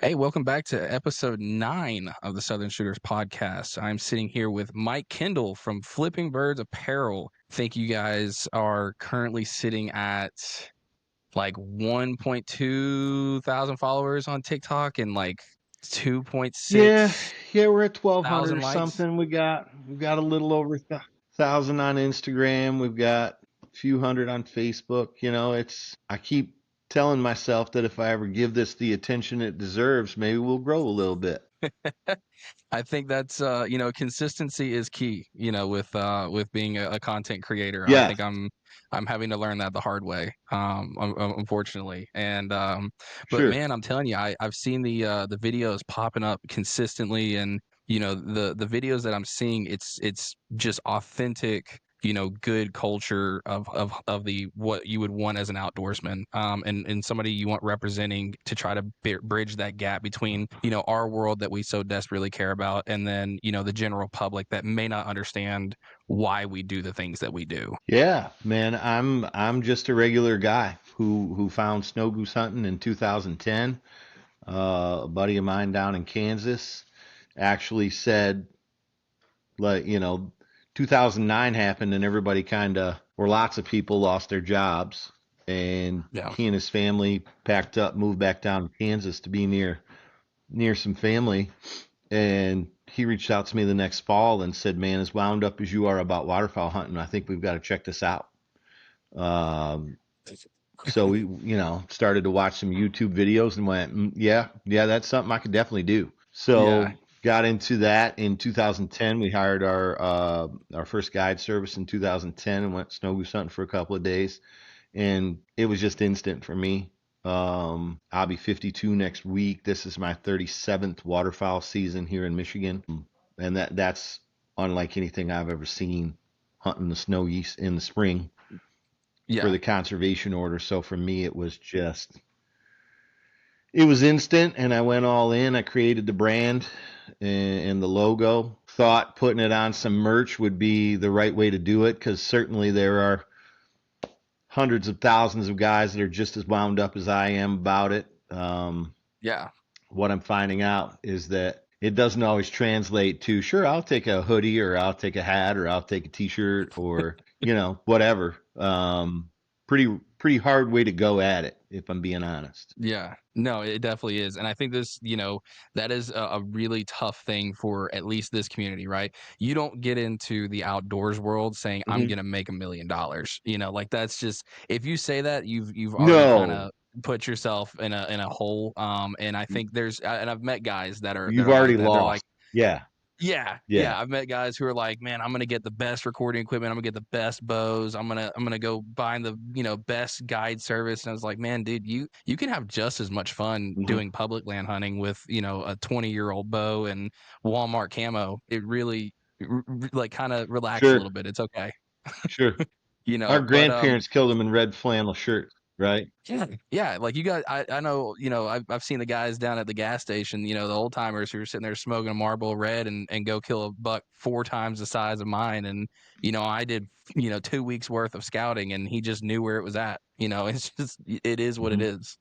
Hey, welcome back to episode 9 of the Southern Shooters podcast. I'm sitting here with Mike Kendall from Flipping Birds Apparel. I think you guys are currently sitting at like 1.2 thousand followers on TikTok and like Yeah, 2.6 yeah, we're at 1,200 thousand or likes. something. We've got a little over 1,000 on Instagram. We've got a few hundred on Facebook. I keep telling myself that if I ever give this the attention it deserves, maybe we'll grow a little bit. I think that's consistency is key, with being a content creator. I Yeah, think I'm having to learn that the hard way, unfortunately. And but sure. man, I'm telling you, I've seen the videos popping up consistently, and the videos that I'm seeing, it's just authentic, good culture of the what you would want as an outdoorsman, and somebody you want representing to try to bridge that gap between our world that we so desperately care about, and then the general public that may not understand why we do the things that we do. Yeah, man, I'm just a regular guy who found snow goose hunting in 2010. A buddy of mine down in Kansas actually said, like, 2009 happened and everybody kind of, or lots of people lost their jobs, and Yeah. he and his family packed up, moved back down to Kansas to be near some family. And he reached out to me the next fall and said, man, as wound up as you are about waterfowl hunting, I think we've got to check this out. um, so we, started to watch some YouTube videos and went, yeah, that's something I could definitely do. Yeah. So got into that in 2010. We hired our first guide service in 2010 and went snow goose hunting for a couple of days, and it was just instant for me. I'll be 52 next week. This is my 37th waterfowl season here in Michigan, and that's unlike anything I've ever seen hunting the snow geese in the spring for Yeah. the conservation order. So for me, it was instant, and I went all in. I created the brand and the logo. Thought putting it on some merch would be the right way to do it, because certainly there are hundreds of thousands of guys that are just as wound up as I am about it. Yeah. What I'm finding out is that it doesn't always translate to, sure, I'll take a hoodie, or I'll take a hat, or I'll take a t-shirt, or whatever. Pretty hard way to go at it, if I'm being honest. Yeah, no, it definitely is. And I think this, that is a really tough thing for at least this community, right? You don't get into the outdoors world saying, I'm Hmm. gonna make $1 million. Like that's just, if you say that, you've already kind No, of put yourself in a hole. And I think and I've met guys that you've are like already that. They're like, lost. Yeah, yeah, yeah. yeah. I've met guys who are like, man, I'm gonna get the best recording equipment. I'm gonna get the best bows. I'm gonna go buy the best guide service. And I was like, man, dude, you can have just as much fun Hmm. doing public land hunting with a 20-year-old bow and Walmart camo. It really like kind of relax a Sure, little bit. It's okay, sure. Our But grandparents killed them in red flannel shirts, right? yeah, yeah. Like you guys, I know, I've seen the guys down at the gas station, the old timers who are sitting there smoking a Marlboro Red and go kill a buck 4 times the size of mine. And, I did, 2 weeks worth of scouting and he just knew where it was at. It's just, it is what it Hmm. is,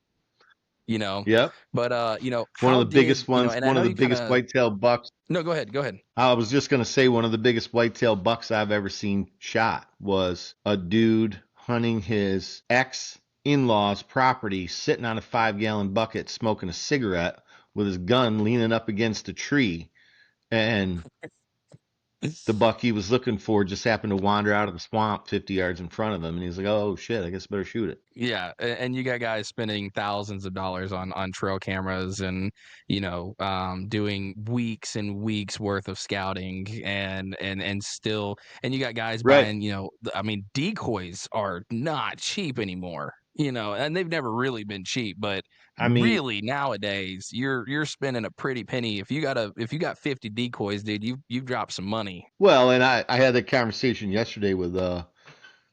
you know. Yep. But, One of how the did, biggest ones, and I one know of the you kind biggest of, whitetail bucks. no, go ahead, go ahead. I was just going to say, one of the biggest whitetail bucks I've ever seen shot was a dude hunting his ex in-law's property, sitting on a 5-gallon bucket, smoking a cigarette with his gun leaning up against a tree. And the buck he was looking for just happened to wander out of the swamp 50 yards in front of him. And he's like, oh, shit, I guess I better shoot it. Yeah, and you got guys spending thousands of dollars on trail cameras and doing weeks and weeks worth of scouting and still, and you got guys Right. buying, I mean, decoys are not cheap anymore, and they've never really been cheap, but I mean, really nowadays you're spending a pretty penny if you got 50 decoys, dude. You've dropped some money. well, and I had that conversation yesterday with a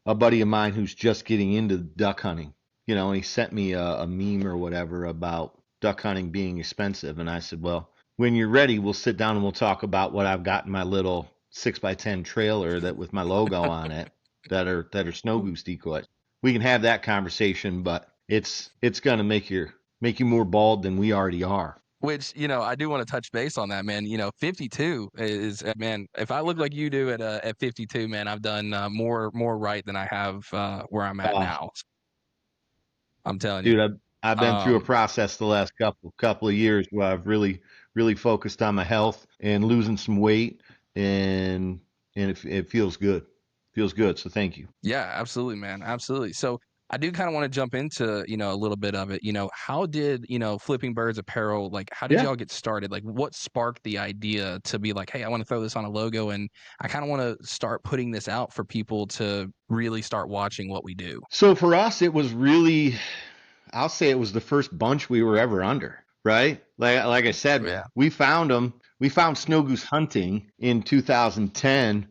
buddy of mine who's just getting into duck hunting, and he sent me a meme or whatever about duck hunting being expensive. And I said, well, when you're ready, we'll sit down and we'll talk about what I've got in my little 6x10 trailer that with my logo on it that are snow goose decoys. We can have that conversation, but it's gonna make you more bald than we already are. Which, I do want to touch base on that, man. 52 is, man, if I look like you do at 52, man, I've done more right than I have where I'm at Uh, now. I'm telling you. Dude, I've been through a Um, process the last couple of years where I've really focused on my health and losing some weight, and it feels good. Feels good. So thank you. yeah, absolutely, man. Absolutely. So I do kind of want to jump into, a little bit of it. How did, Flipping Birds Apparel, like, how did Yeah. y'all get started? Like, what sparked the idea to be like, hey, I want to throw this on a logo and I kind of want to start putting this out for people to really start watching what we do? So for us, it was really, I'll say it was the first bunch we were ever under, right? Like I said, Yeah. we found them. We found snow goose hunting in 2010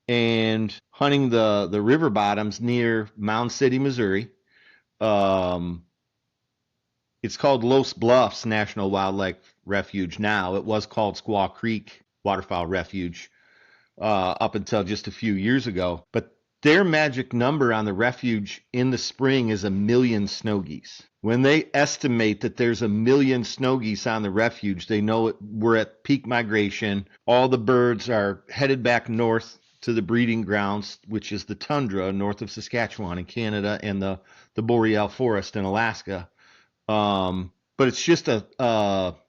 and hunting the river bottoms near Mound City, Missouri. Um, it's called Los Bluffs National Wildlife Refuge now. It was called Squaw Creek Waterfowl Refuge up until just a few years ago. But their magic number on the refuge in the spring is 1 million snow geese. When they estimate that there's 1 million snow geese on the refuge, they know we're at peak migration. All the birds are headed back north to the breeding grounds, which is the tundra north of Saskatchewan in Canada and the boreal forest in Alaska. But it's just it's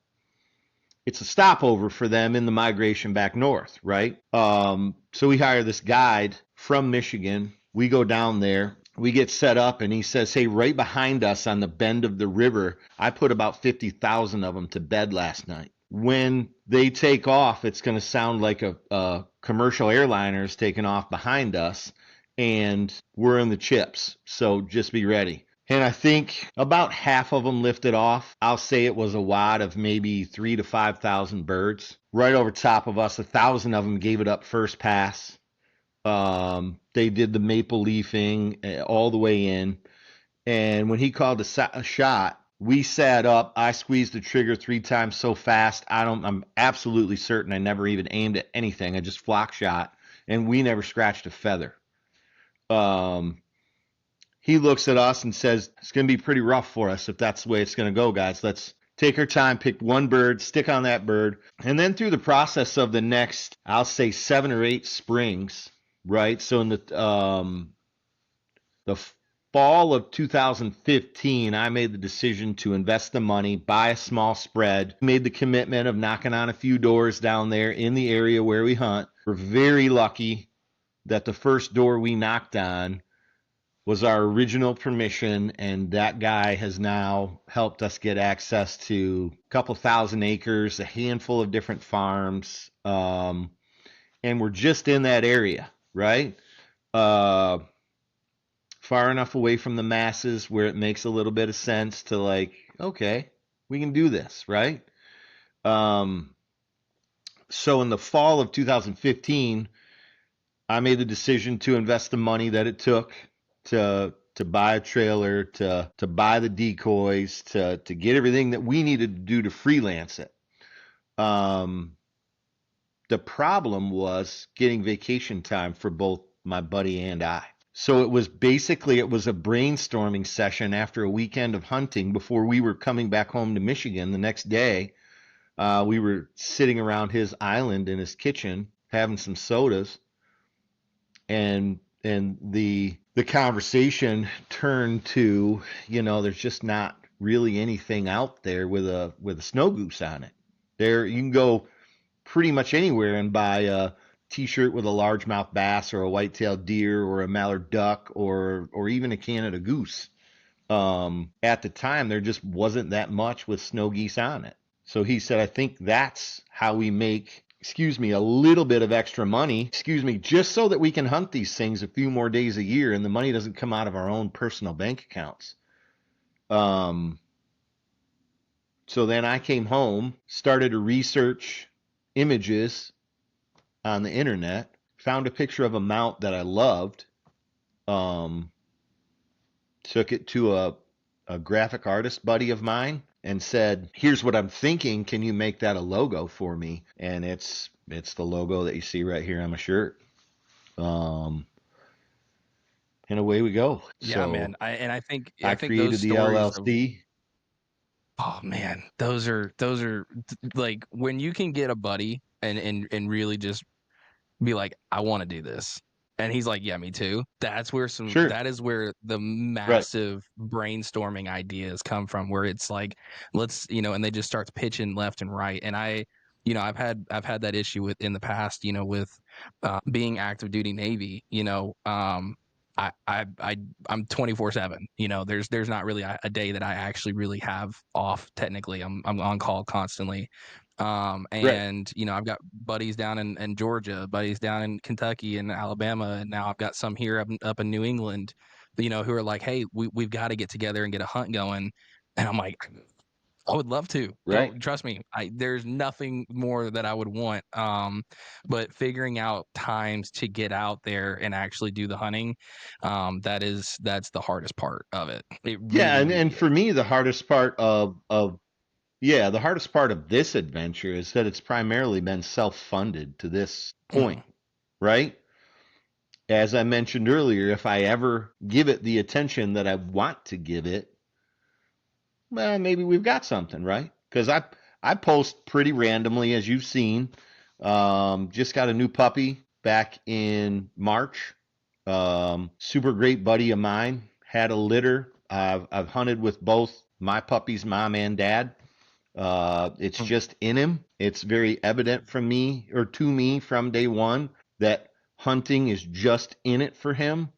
a stopover for them in the migration back north, right? So we hire this guide from Michigan. We go down there. We get set up, and he says, "Hey, right behind us on the bend of the river, I put about 50,000 of them to bed last night. When they take off, it's going to sound like a commercial airliner is taking off behind us, and we're in the chips. So just be ready." And I think about half of them lifted off. I'll say it was a wad of maybe 3 to 5,000 birds. Right over top of us, 1,000 of them gave it up first pass. They did the maple leafing all the way in. And when he called a shot, we sat up. I squeezed the trigger 3 times so fast. I'm absolutely certain I never even aimed at anything. I just flock shot, and we never scratched a feather. Um, he looks at us and says, "It's going to be pretty rough for us if that's the way it's going to go, guys. Let's take our time, pick one bird, stick on that bird." And then through the process of the next, I'll say 7 or 8 springs, right? So in the fall of 2015, I made the decision to invest the money, buy a small spread, made the commitment of knocking on a few doors down there in the area where we hunt. We're very lucky that the first door we knocked on was our original permission, and that guy has now helped us get access to a couple thousand acres, a handful of different farms, and we're just in that area, right? Uh, Far enough away from the masses where it makes a little bit of sense to like, okay, we can do this, right? Um, so in the fall of 2015, I made the decision to invest the money that it took to buy a trailer, to buy the decoys, to get everything that we needed to do to freelance it. Um, the problem was getting vacation time for both my buddy and I. So it was a brainstorming session after a weekend of hunting before we were coming back home to Michigan the next day. We were sitting around his island in his kitchen having some sodas, and the conversation turned to, there's just not really anything out there with a snow goose on it. There you can go pretty much anywhere and buy a t-shirt with a largemouth bass or a white-tailed deer or a mallard duck or even a Canada goose. At the time, there just wasn't that much with snow geese on it. So he said, "I think that's how we make, a little bit of extra money, just so that we can hunt these things a few more days a year and the money doesn't come out of our own personal bank accounts." Um, so then I came home, started to research images on the internet, found a picture of a mount that I loved, um, took it to a graphic artist buddy of mine and said, "Here's what I'm thinking. Can you make that a logo for me?" And it's the logo that you see right here on my shirt. Um, and away we go. Yeah, So man. I think I those created the stories of LLC. Oh man, those are like when you can get a buddy and really just be like, I want to do this. And he's like, yeah, me too. Sure. That is where the Right. massive brainstorming ideas come from, where it's like, let's, and they just start pitching left and right. And I've had that issue with in the past, with being active duty Navy, I I'm 24/7. There's not really a day that I actually really have off. Technically, I'm on call constantly. Right. And I've got buddies down in Georgia, buddies down in Kentucky and Alabama, and now I've got some here up in New England, who are like, hey, we've got to get together and get a hunt going. And I'm like, I would love to. Right. Don't Trust me. There's nothing more that I would want. But figuring out times to get out there and actually do the hunting, that's the hardest part of it. It Yeah, really, and really for is. me the hardest part of yeah, the hardest part of this adventure is that it's primarily been self-funded to this point, Mhm. right? As I mentioned earlier, if I ever give it the attention that I want to give it, well, maybe we've got something, right? Because I post pretty randomly, as you've seen. Just got a new puppy back in March. Super great buddy of mine had a litter. I've hunted with both my puppy's mom and dad. It's Mm. just in him. It's very evident from me or to me from day one that hunting is just in it for him.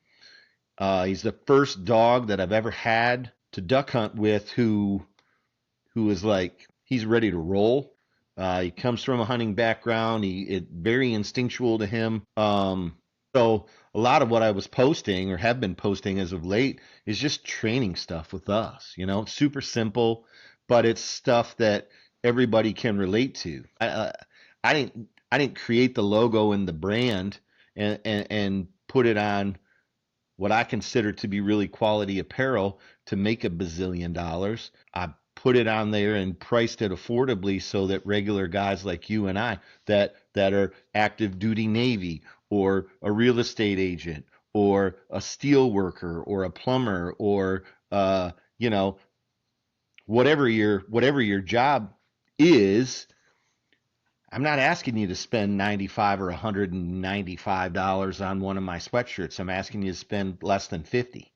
He's the first dog that I've ever had to duck hunt with who is like he's ready to roll. He comes from a hunting background. It very instinctual to him. So a lot of what I was posting or have been posting as of late is just training stuff with us. It's super simple, but it's stuff that everybody can relate to. I didn't create the logo and the brand and put it on what I consider to be really quality apparel to make $1 bazillion. I put it on there and priced it affordably so that regular guys like you and I that are active duty Navy or a real estate agent or a steel worker or a plumber or you know whatever your job is. I'm not asking you to spend 95 or $195 on one of my sweatshirts. I'm asking you to spend less than 50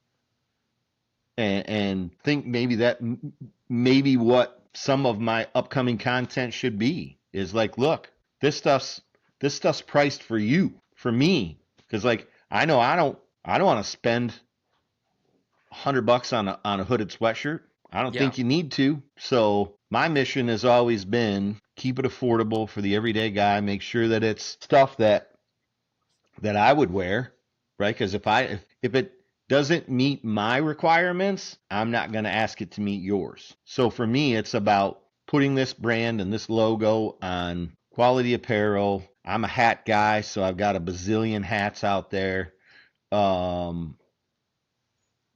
and think maybe what some of my upcoming content should be is like, look, this stuff's this stuff's priced for you, for me, because like I know I don't want to spend $100 on a hooded sweatshirt. I don't Yeah. think you need to. So my mission has always been keep it affordable for the everyday guy. Make sure that it's stuff that I would wear, right? Because if it doesn't meet my requirements, I'm not going to ask it to meet yours. So for me, it's about putting this brand and this logo on quality apparel. I'm a hat guy, so I've got a bazillion hats out there. Um,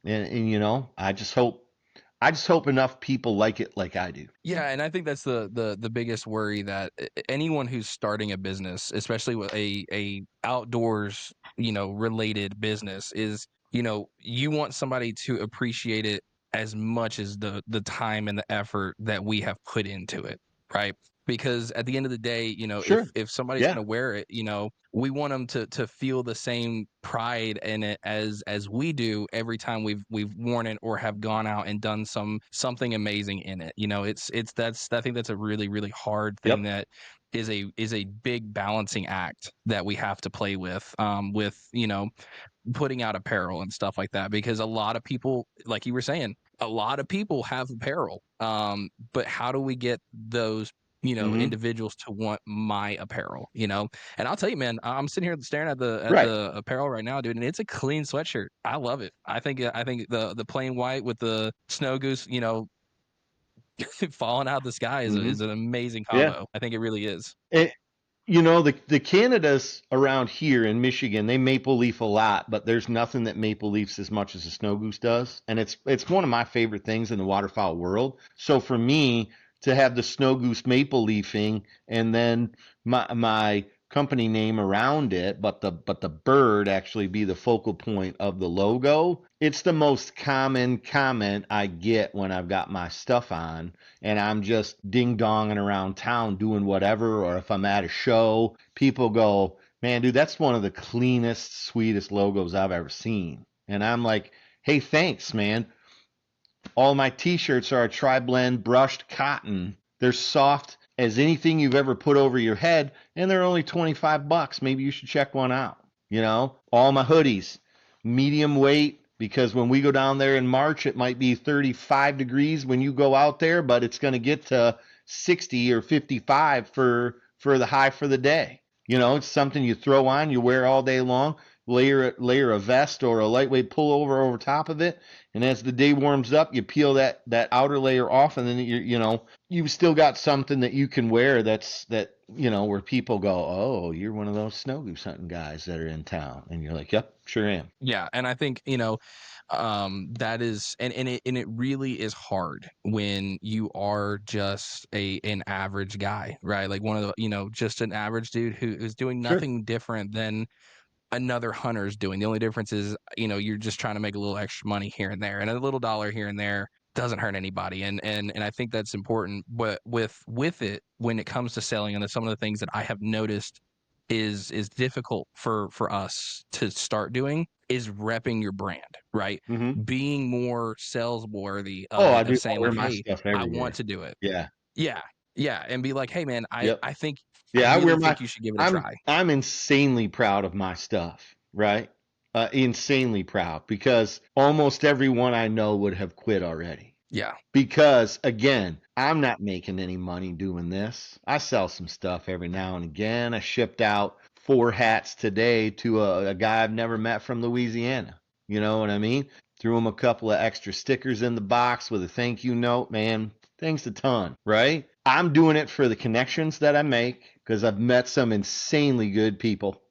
and I just hope enough people like it like I do. Yeah, and I think that's the biggest worry that anyone who's starting a business, especially with a outdoors, related business is, you want somebody to appreciate it as much as the time and the effort that we have put into it, right? Because at the end of the day, Sure. if somebody's Yeah. going to wear it, we want them to feel the same pride in it as we do every time we've worn it or have gone out and done something amazing in it. That's I think that's a really, really hard thing Yep. that is a big balancing act that we have to play with putting out apparel and stuff like that, because a lot of people, like you were saying, a lot of people have apparel, but how do we get those Mm-hmm. individuals to want my apparel? And I'll tell you, man, I'm sitting here staring at the Right. apparel right now, dude, and it's a clean sweatshirt. I love it. I think the plain white with the snow goose, falling out of the sky Mm-hmm. is an amazing Yeah. combo. I think it really is. And, the Canadas around here in Michigan, they maple leaf a lot, but there's nothing that maple leafs as much as a snow goose does. And it's one of my favorite things in the waterfowl world. So for me to have the snow goose maple leafing and then my company name around it, but the bird actually be the focal point of the logo. It's the most common comment I get when I've got my stuff on and I'm just ding donging around town doing whatever, or if I'm at a show, people go, "Man, dude, that's one of the cleanest, sweetest logos I've ever seen." And I'm like, "Hey, thanks, man. All my t-shirts are a tri-blend brushed cotton. They're soft as anything you've ever put over your head, and they're only 25 bucks. Maybe you should check one out." All my hoodies, medium weight, because when we go down there in March, it might be 35 degrees when you go out there, but it's going to get to 60 or 55 for the high for the day. It's something you throw on, you wear all day long, layer a vest or a lightweight pullover over top of it, and as the day warms up, you peel that outer layer off, and then you've still got something that you can wear where people go, "Oh, you're one of those snow goose hunting guys that are in town," and you're like, "Yep, sure am." Yeah, and I think, that is, and it really is hard when you are just an average guy, right? Like one of the, just an average dude who is doing Sure. nothing different than another hunter's doing. The only difference is, you're just trying to make a little extra money here and there, and a little dollar here and there doesn't hurt anybody. And I think that's important. But with it, when it comes to selling, and some of the things that I have noticed is difficult for us to start doing is repping your brand, right? Mm-hmm. Being more sales worthy of Oh, I it, do. of I saying wear like, my hey, stuff I want everywhere. to do it. Yeah. Yeah. Yeah. And be like, hey man, I, Yep. I think I Yeah, I wear really my. think you should give it a I'm try. I'm insanely proud of my stuff, right? Insanely proud because almost everyone I know would have quit already. Yeah. Because again, I'm not making any money doing this. I sell some stuff every now and again. I shipped out 4 hats today to a guy I've never met from Louisiana. You know what I mean? Threw him a couple of extra stickers in the box with a thank you note, man. Thanks a ton, right? I'm doing it for the connections that I make because I've met some insanely good people.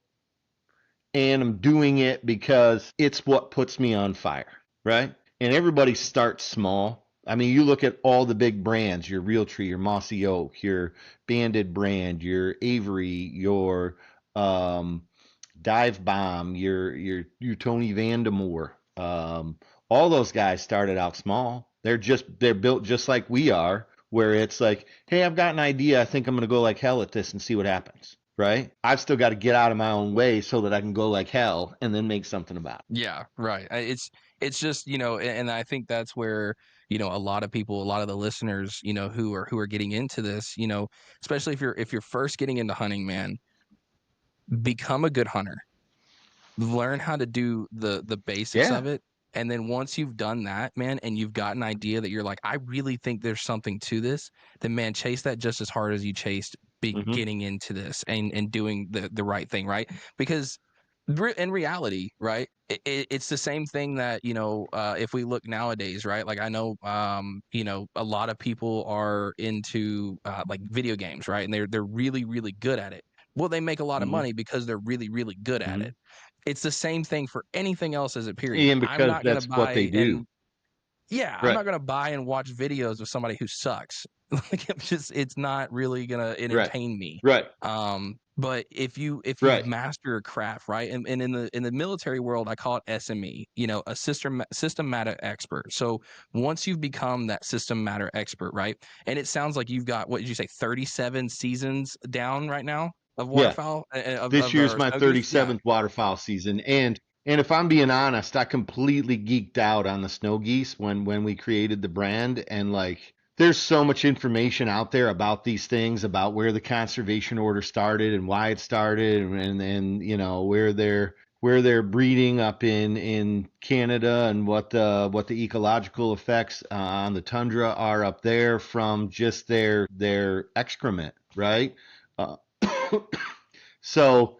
And I'm doing it because it's what puts me on fire, right? And everybody starts small. I mean, you look at all the big brands, your Realtree, your Mossy Oak, your Banded brand, your Avery, your um, Dive Bomb, your Tony Vandemore. All those guys started out small. They're built just like we are, where it's like, hey, I've got an idea. I think I'm gonna go like hell at this and see what happens. Right? I've still got to get out of my own way so that I can go like hell and then make something about it. Yeah, right. It's just, and I think that's where, a lot of people, a lot of the listeners, who are getting into this, especially if you're first getting into hunting, man, become a good hunter. Learn how to do the basics Yeah. of it. And then once you've done that, man, and you've got an idea that you're like, I really think there's something to this, then man, chase that just as hard as you chased Mm-hmm. getting into this and doing the right thing, right? Because in reality, right, it's the same thing that, if we look nowadays, right? Like I know, a lot of people are into like video games, right? And they're really, really good at it. Well, they make a lot of Mm-hmm. money because they're really, really good at Mm-hmm. it. It's the same thing for anything else as a period. And I'm because not gonna that's what they buy do. and yeah, I'm Right. not gonna buy and watch videos of somebody who sucks. Like it's not really gonna Right. entertain me. Right. But if you Right. master a craft, right? And in the military world, I call it SME, a system matter expert. So once you've become that system matter expert, right? And it sounds like you've got, what did you say, 37 seasons down right now of Yeah. waterfowl This of year's my snow goose? Yeah. 37th waterfowl season, and if I'm being honest, I completely geeked out on the snow geese when we created the brand, and like there's so much information out there about these things, about where the conservation order started and why it started, and where they're breeding up in Canada, and what the ecological effects on the tundra are up there from just their excrement, right? Uh, so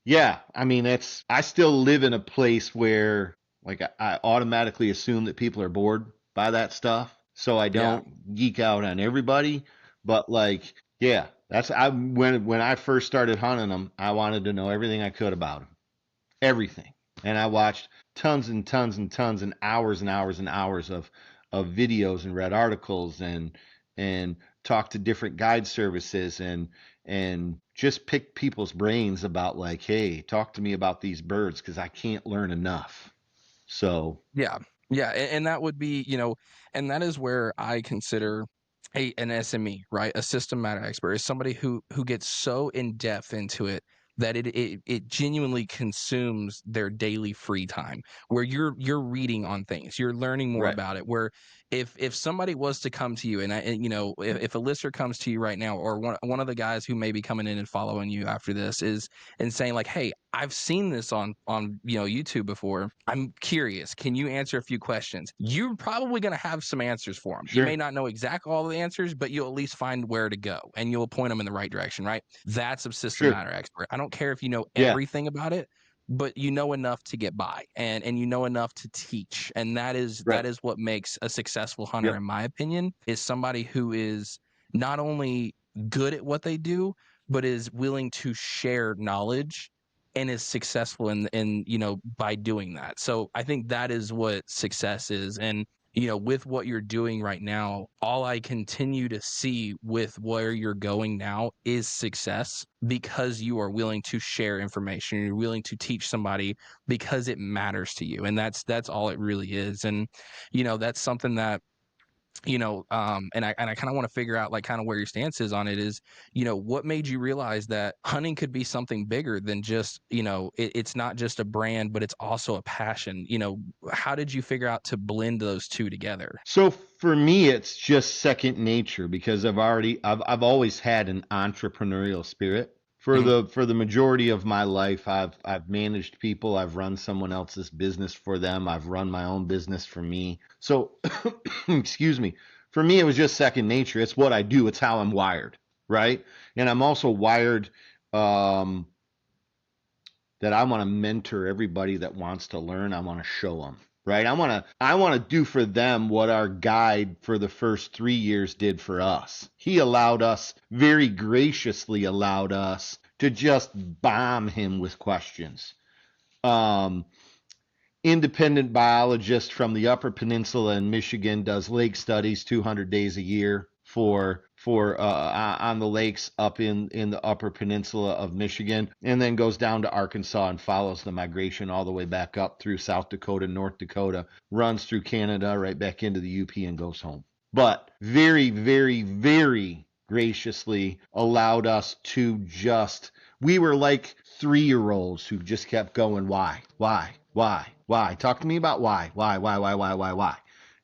yeah, I mean, I still live in a place where like I automatically assume that people are bored by that stuff, so I Yeah. don't geek out on everybody. But like, yeah, that's I when I first started hunting them, I wanted to know everything I could about them, everything, and I watched tons and tons and tons and hours and hours of videos and read articles and talked to different guide services and just pick people's brains about like, hey, talk to me about these birds because I can't learn enough. So, Yeah. Yeah, and that would be, and that is where I consider an SME, right? A system matter expert is somebody who gets so in depth into it that it genuinely consumes their daily free time, where you're reading on things, you're learning more right, about it. Where if somebody was to come to you, if a listener comes to you right now, or one of the guys who may be coming in and following you after this is and saying like, hey, I've seen this on YouTube before. I'm curious. Can you answer a few questions? You're probably going to have some answers for them. You may sure, not know exactly all the answers, but you'll at least find where to go and you'll point them in the right direction, right? That's a system sure, matter expert. I don't care if you know yeah, everything about it, but you know enough to get by and you know enough to teach. And that right, is what makes a successful hunter, yep, in my opinion, is somebody who is not only good at what they do, but is willing to share knowledge and is successful in by doing that. So I think that is what success is. And with what you're doing right now, all I continue to see with where you're going now is success because you are willing to share information, you're willing to teach somebody because it matters to you. And that's all it really is. And that's something that and I kind of want to figure out like kind of where your stance is on it is, what made you realize that hunting could be something bigger than just, it's not just a brand, but it's also a passion. How did you figure out to blend those two together? So for me, it's just second nature because I've always had an entrepreneurial spirit. Mhm. For the majority of my life, I've managed people, I've run someone else's business for them, I've run my own business for me. So, excuse me, for me, it was just second nature. It's what I do. It's how I'm wired, right? And I'm also wired um, that I want to mentor everybody that wants to learn. I want to show them, right? I want to do for them what our guide for the first 3 years did for us. He allowed us, very graciously allowed us to just bomb him with questions. Um, Independent biologist from the Upper Peninsula in Michigan does lake studies 200 days a year for on the lakes up in the Upper Peninsula of Michigan, and then goes down to Arkansas and follows the migration all the way back up through South Dakota, North Dakota, runs through Canada, right back into the UP and goes home. But very, very, very graciously allowed us to just, we were like 3-year-olds who just kept going, why? Talk to me about why?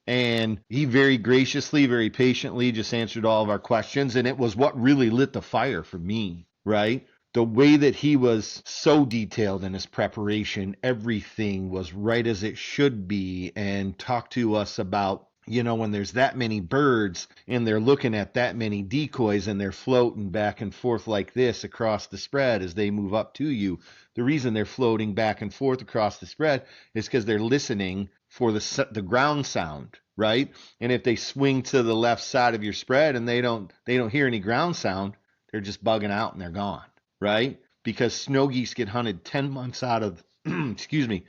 And he very graciously, very patiently just answered all of our questions. And it was what really lit the fire for me, right? The way that he was so detailed in his preparation, everything was right as it should be, and talked to us about, when there's that many birds and they're looking at that many decoys and they're floating back and forth like this across the spread as they move up to you. The reason they're floating back and forth across the spread is because they're listening for the ground sound, right? And if they swing to the left side of your spread and they don't hear any ground sound, they're just bugging out and they're gone, right? Because snow geese get hunted 10 months out of excuse me,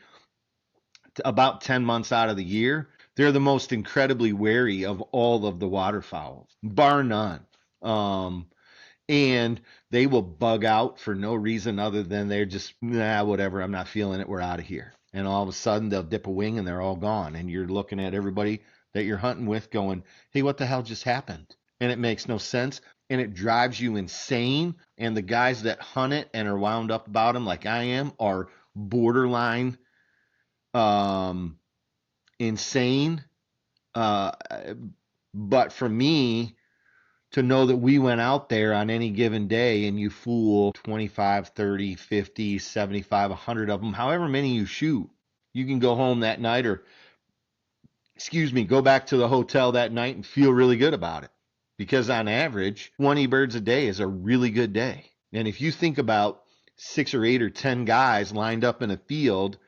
about 10 months out of the year. They're the most incredibly wary of all of the waterfowl, bar none. Um, and they will bug out for no reason other than they're just, whatever, I'm not feeling it, we're out of here. And all of a sudden they'll dip a wing and they're all gone. And you're looking at everybody that you're hunting with going, hey, what the hell just happened? And it makes no sense. And it drives you insane. And the guys that hunt it and are wound up about them, like I am, are borderline um, insane. Uh, but for me, to know that we went out there on any given day and you fool 25, 30, 50, 75, 100 of them, however many you shoot, you can go home that night or, excuse me, go back to the hotel that night and feel really good about it. Because on average, 20 birds a day is a really good day. And if you think about 6 or 8 or 10 guys lined up in a field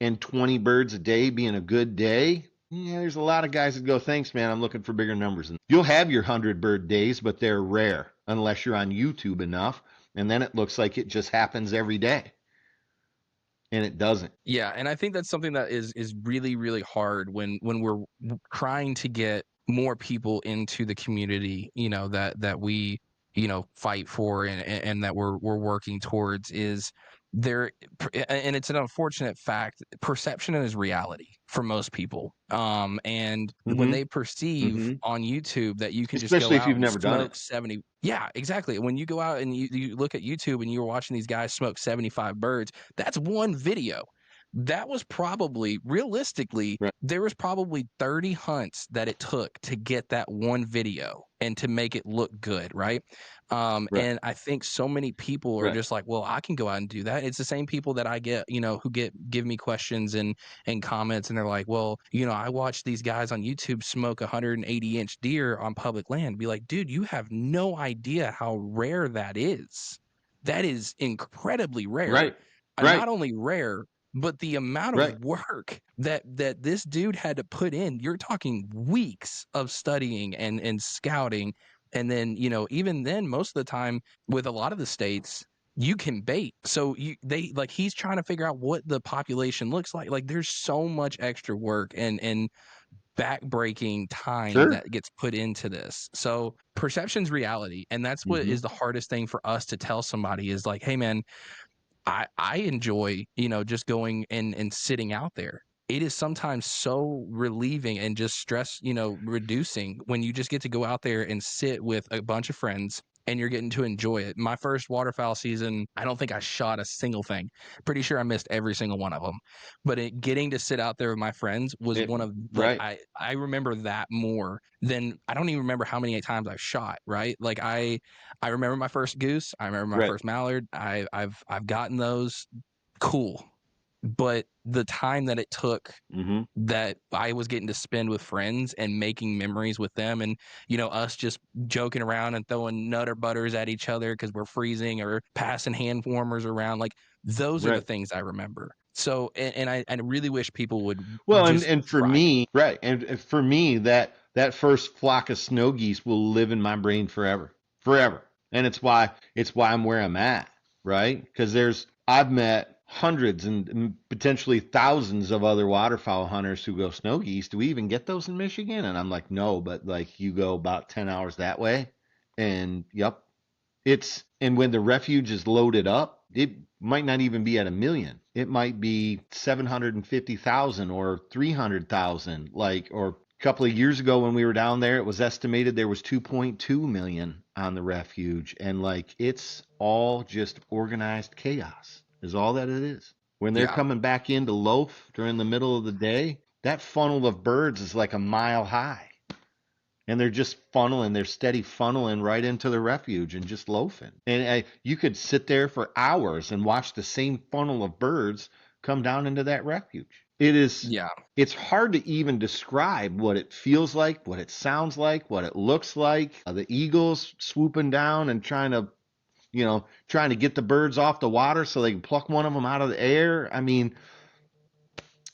and 20 birds a day being a good day, yeah, there's a lot of guys that go, thanks, man, I'm looking for bigger numbers. And you'll have your 100 bird days, but they're rare unless you're on YouTube enough. And then it looks like it just happens every day. And it doesn't. Yeah, and I think that's something that is really, really hard when we're trying to get more people into the community, that we fight for, and that we're working towards is there. And it's an unfortunate fact, perception is reality for most people. And when Mm-hmm. they perceive Mm-hmm. on YouTube that you can just go Especially if out you've and never done it. smoke 70, yeah, exactly. When you go out and you look at YouTube and you're watching these guys smoke 75 birds, that's one video. That was probably, realistically, Right. there was probably 30 hunts that it took to get that one video and to make it look good, right? Right. And I think so many people are Right. just like, well, I can go out and do that. It's the same people that I get, who give me questions and comments, and they're like, well, I watch these guys on YouTube smoke 180-inch deer on public land. Be like, dude, you have no idea how rare that is. That is incredibly rare. Right. Right. Not only rare, but the amount of Right. work that this dude had to put in, you're talking weeks of studying and scouting. And then, even then, most of the time with a lot of the states, you can bait. So he's trying to figure out what the population looks like. Like there's so much extra work and backbreaking time Sure. that gets put into this. So perception's reality. And that's what Mm-hmm. is the hardest thing for us to tell somebody is like, hey man, I enjoy, just going and sitting out there. It is sometimes so relieving and just stress, reducing when you just get to go out there and sit with a bunch of friends and you're getting to enjoy it. My first waterfowl season, I don't think I shot a single thing. Pretty sure I missed every single one of them. But getting to sit out there with my friends was It, one of like right. I remember that more than I don't even remember how many times I've shot, right? Like I remember my first goose. I remember my Right. first mallard. I've gotten those. Cool. But the time that it took Mm-hmm. that I was getting to spend with friends and making memories with them and us just joking around and throwing nutter butters at each other because we're freezing or passing hand warmers around, like those are the Right. things I remember. So and I really wish people would Well, and just and for try. me, right, and for me, that first flock of snow geese will live in my brain forever, forever, and it's why I'm where I'm at, right? Because I've met hundreds and potentially thousands of other waterfowl hunters who go snow geese. Do we even get those in Michigan? And I'm like, no, but like you go about 10 hours that way, and yep, and when the refuge is loaded up, it might not even be at 1 million. It might be 750,000 or 300,000. Like, or a couple of years ago when we were down there, it was estimated there was 2.2 million on the refuge. And like, it's all just organized chaos, is all that it is. When they're Yeah. coming back in to loaf during the middle of the day, that funnel of birds is like a mile high and they're just funneling, they're steady funneling right into the refuge and just loafing. And you could sit there for hours and watch the same funnel of birds come down into that refuge. Yeah. It's hard to even describe what it feels like, what it sounds like, what it looks like. The eagles swooping down and trying to get the birds off the water so they can pluck one of them out of the air. I mean,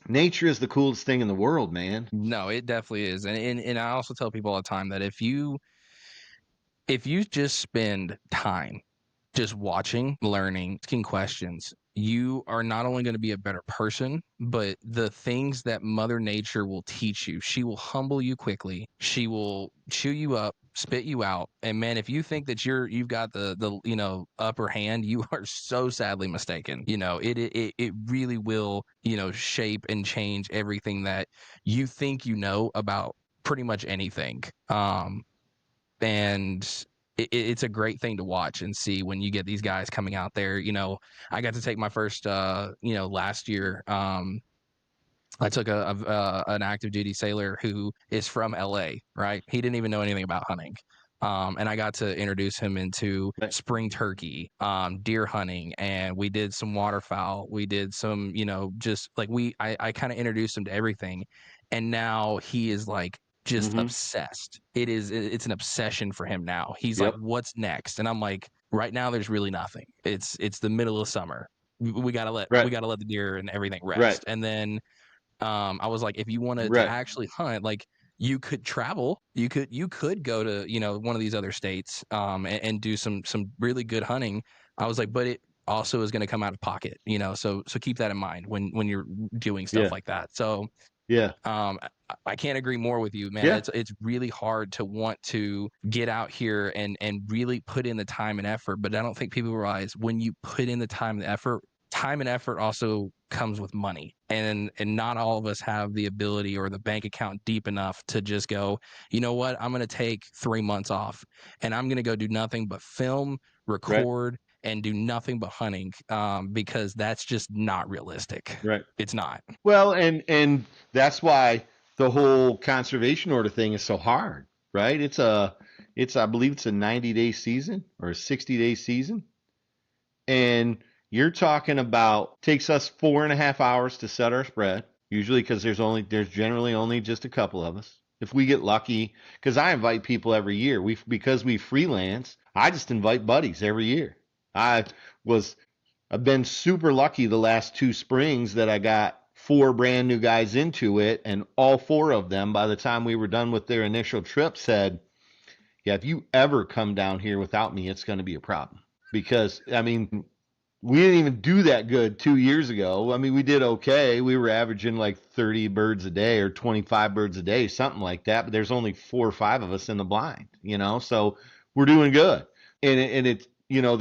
nature is the coolest thing in the world, man. No, it definitely is. And I also tell people all the time that if you just spend time just watching, learning, asking questions, you are not only going to be a better person, but the things that Mother Nature will teach you, she will humble you quickly. She will chew you up, spit you out. And man, if you think that you've got the upper hand, you are so sadly mistaken. It really will, shape and change everything that you think about pretty much anything. And it's a great thing to watch and see when you get these guys coming out there. I got to take my first, last year. I took an active duty sailor who is from LA, right? He didn't even know anything about hunting. And I got to introduce him into Right. spring turkey, deer hunting, and we did some waterfowl. We did some, just like I kind of introduced him to everything. And now he is like just Mm-hmm. obsessed. It's an obsession for him now. He's like, Yep. what's next? And I'm like, right now there's really nothing. It's the middle of summer. We gotta let we Right. gotta let the deer and everything Right. rest. And then I was like, if you wanted to Right. actually hunt, like you could travel, you could go to, one of these other states, and do some really good hunting. I was like, but it also is going to come out of pocket, so keep that in mind when you're doing stuff Yeah. like that. So Yeah. um, I can't agree more with you, man. Yeah, It's really hard to want to get out here and really put in the time and effort, but I don't think people realize when you put in the time and effort also comes with money. And not all of us have the ability or the bank account deep enough to just go, you know what, I'm going to take 3 months off and I'm going to go do nothing but film, right, record, and do nothing but hunting, because that's just not realistic. right. It's not. Well, and that's why the whole conservation order thing is so hard, right? It's I believe it's a 90-day season or a 60-day season, and you're talking about takes us 4.5 hours to set our spread, usually because there's generally only just a couple of us. If we get lucky, because I invite people every year, because we freelance, I just invite buddies every year. I was I've been super lucky the last 2 springs that I got 4 brand new guys into it, and all 4 of them, by the time we were done with their initial trip, said, "Yeah, if you ever come down here without me, it's going to be a problem." Because I mean, we didn't even do that good 2 years ago. I mean, we did okay. We were averaging like 30 birds a day or 25 birds a day, something like that. But there's only 4 or 5 of us in the blind, so we're doing good. And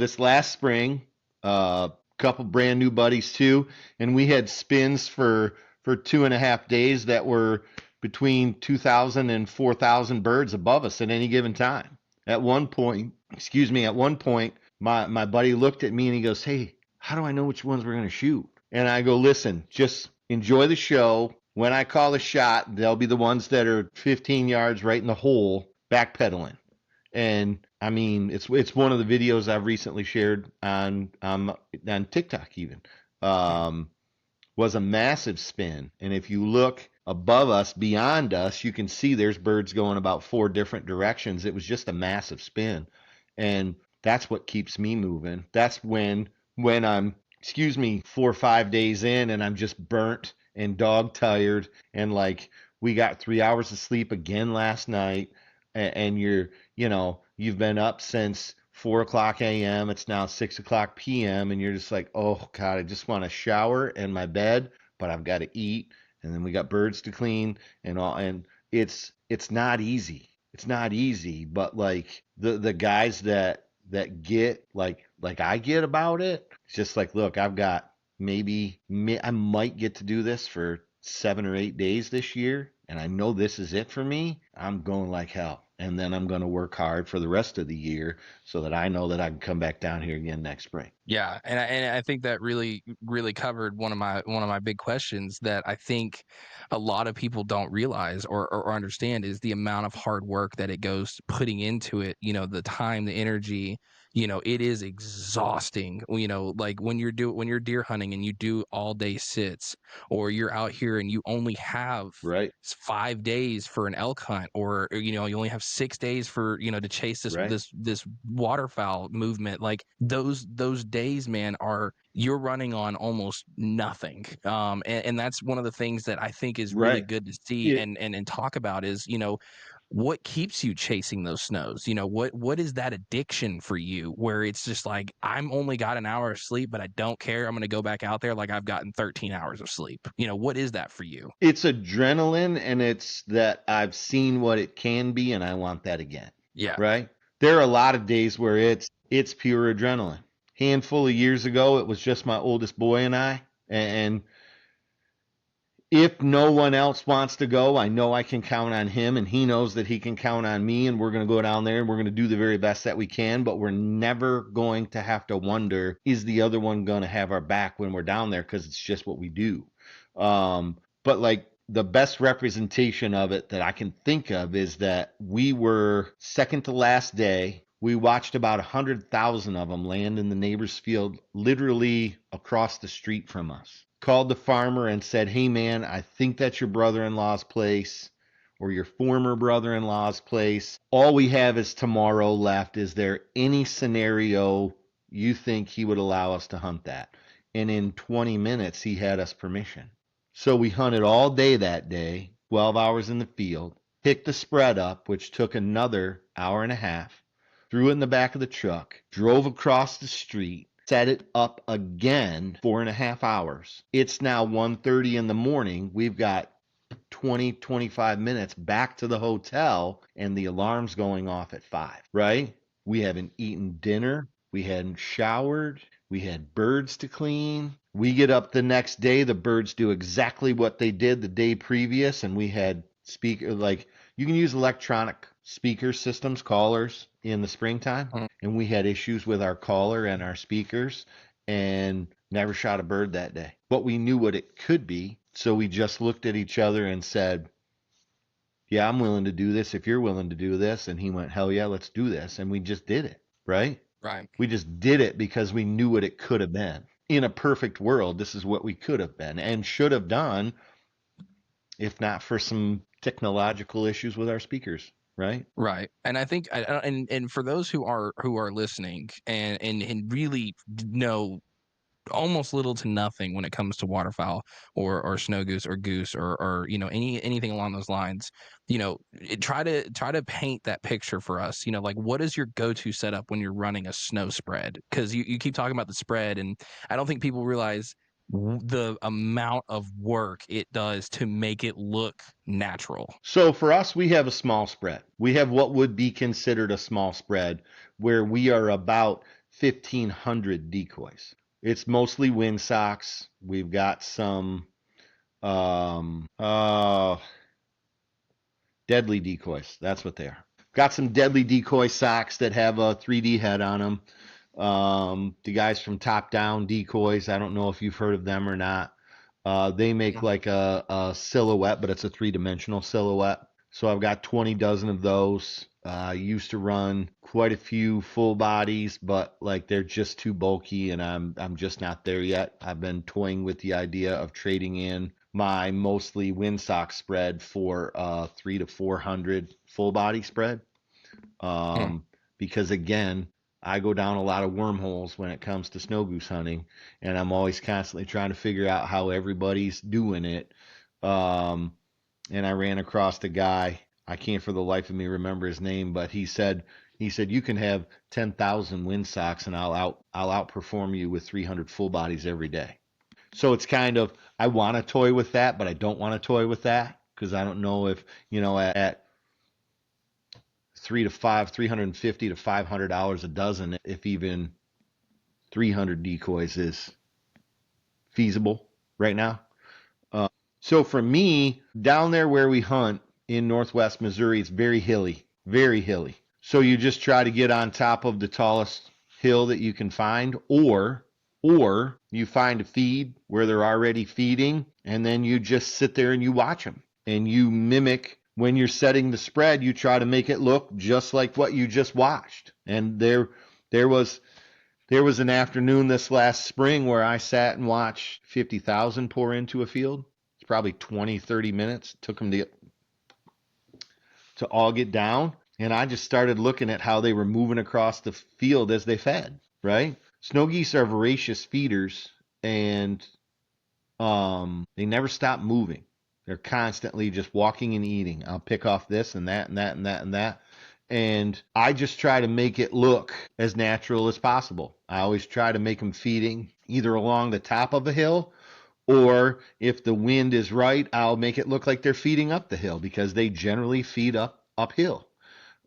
this last spring, couple brand new buddies too, and we had spins for 2.5 days that were between 2,000 and 4,000 birds above us at any given time. At one point, my buddy looked at me and he goes, "Hey, how do I know which ones we're going to shoot?" And I go, "Listen, just enjoy the show. When I call a shot, they'll be the ones that are 15 yards right in the hole, backpedaling." And I mean, it's one of the videos I've recently shared on TikTok even. Um, was a massive spin. And if you look above us, beyond us, you can see there's birds going about 4 different directions. It was just a massive spin. And that's what keeps me moving. That's when I'm, 4 or 5 days in and I'm just burnt and dog tired and like we got 3 hours of sleep again last night and you've been up since 4 o'clock a.m. It's now 6 o'clock p.m. and you're just like, oh God, I just want to shower in my bed, but I've got to eat, and then we got birds to clean and all, and it's not easy. It's not easy, but like the guys that get like I get about it, it's just like, look, I've got I might get to do this for 7 or 8 days this year, and I know this is it for me. I'm going like hell. And then I'm going to work hard for the rest of the year so that I know that I can come back down here again next spring. Yeah, and I think that really really covered one of my big questions that I think a lot of people don't realize or understand is the amount of hard work that it goes putting into it. The time, the energy. It is exhausting. Like when you're deer hunting and you do all day sits, or you're out here and you only have Right, 5 days for an elk hunt, or you only have 6 days for to chase this right, this this waterfowl movement. Like those days, man, are you're running on almost nothing. And that's one of the things that I think is really right. good to see It, and talk about is what keeps you chasing those snows. What is that addiction for you where it's just like, I'm only got an hour of sleep but I don't care, I'm going to go back out there like I've gotten 13 hours of sleep. What is that for you? it's adrenaline, and it's that I've seen what it can be, and I want that again. Yeah. Right? There are a lot of days where it's pure adrenaline. Handful of years ago, it was just my oldest boy and I, and if no one else wants to go, I know I can count on him, and he knows that he can count on me, and we're going to go down there and we're going to do the very best that we can, but we're never going to have to wonder, is the other one going to have our back when we're down there? Because it's just what we do. But like the best representation of it that I can think of is that we were second to last day. We watched about 100,000 of them land in the neighbor's field, literally across the street from us. Called the farmer and said, "Hey man, I think that's your brother-in-law's place or your former brother-in-law's place. All we have is tomorrow left. Is there any scenario you think he would allow us to hunt that?" And in 20 minutes, he had us permission. So we hunted all day that day, 12 hours in the field, picked the spread up, which took another hour and a half, threw it in the back of the truck, drove across the street, set it up again 4.5 hours. It's now 1:30 in the morning. We've got 20, 25 minutes back to the hotel and the alarm's going off at 5, right? We haven't eaten dinner. We hadn't showered. We had birds to clean. We get up the next day. The birds do exactly what they did the day previous. And we had speaker, like you can use electronic speaker systems, callers in the springtime. Mm. And we had issues with our caller and our speakers and never shot a bird that day. But we knew what it could be. So we just looked at each other and said, yeah, I'm willing to do this if you're willing to do this. And he went, hell yeah, let's do this. And we just did it, right? Right. We just did it because we knew what it could have been. In a perfect world, this is what we could have been and should have done if not for some technological issues with our speakers, right? Right. And I think and for those who are listening and really know almost little to nothing when it comes to waterfowl or snow goose or goose or anything along those lines, try to paint that picture for us. Like, what is your go-to setup when you're running a snow spread? Because you keep talking about the spread, and I don't think people realize the amount of work it does to make it look natural. So for us, we have a small spread. We have what would be considered a small spread where we are about 1,500 decoys. It's mostly wind socks. We've got some deadly decoys. That's what they are. Got some deadly decoy socks that have a 3D head on them. The guys from Top Down Decoys, I don't know if you've heard of them or not. They make like a silhouette, but it's a 3-dimensional silhouette. So I've got 20 dozen of those. I used to run quite a few full bodies, but like they're just too bulky, and I'm just not there yet. I've been toying with the idea of trading in my mostly windsock spread for 300 to 400 full body spread. Because again, I go down a lot of wormholes when it comes to snow goose hunting, and I'm always constantly trying to figure out how everybody's doing it. And I ran across a guy, I can't for the life of me remember his name, but he said you can have 10,000 windsocks and I'll outperform you with 300 full bodies every day. So it's kind of, I want to toy with that, but I don't want to toy with that because I don't know if, at 350 to $500 a dozen, if even 300 decoys is feasible right now. So for me, down there where we hunt in northwest Missouri, it's very hilly, very hilly. So you just try to get on top of the tallest hill that you can find, or you find a feed where they're already feeding, and then you just sit there and you watch them, and you mimic. When you're setting the spread, you try to make it look just like what you just watched. And there was an afternoon this last spring where I sat and watched 50,000 pour into a field. It's probably 20, 30 minutes. It took them to all get down. And I just started looking at how they were moving across the field as they fed, right? Snow geese are voracious feeders, and they never stop moving. They're constantly just walking and eating. I'll pick off this and that and that and that and that. And I just try to make it look as natural as possible. I always try to make them feeding either along the top of a hill, or if the wind is right, I'll make it look like they're feeding up the hill because they generally feed uphill.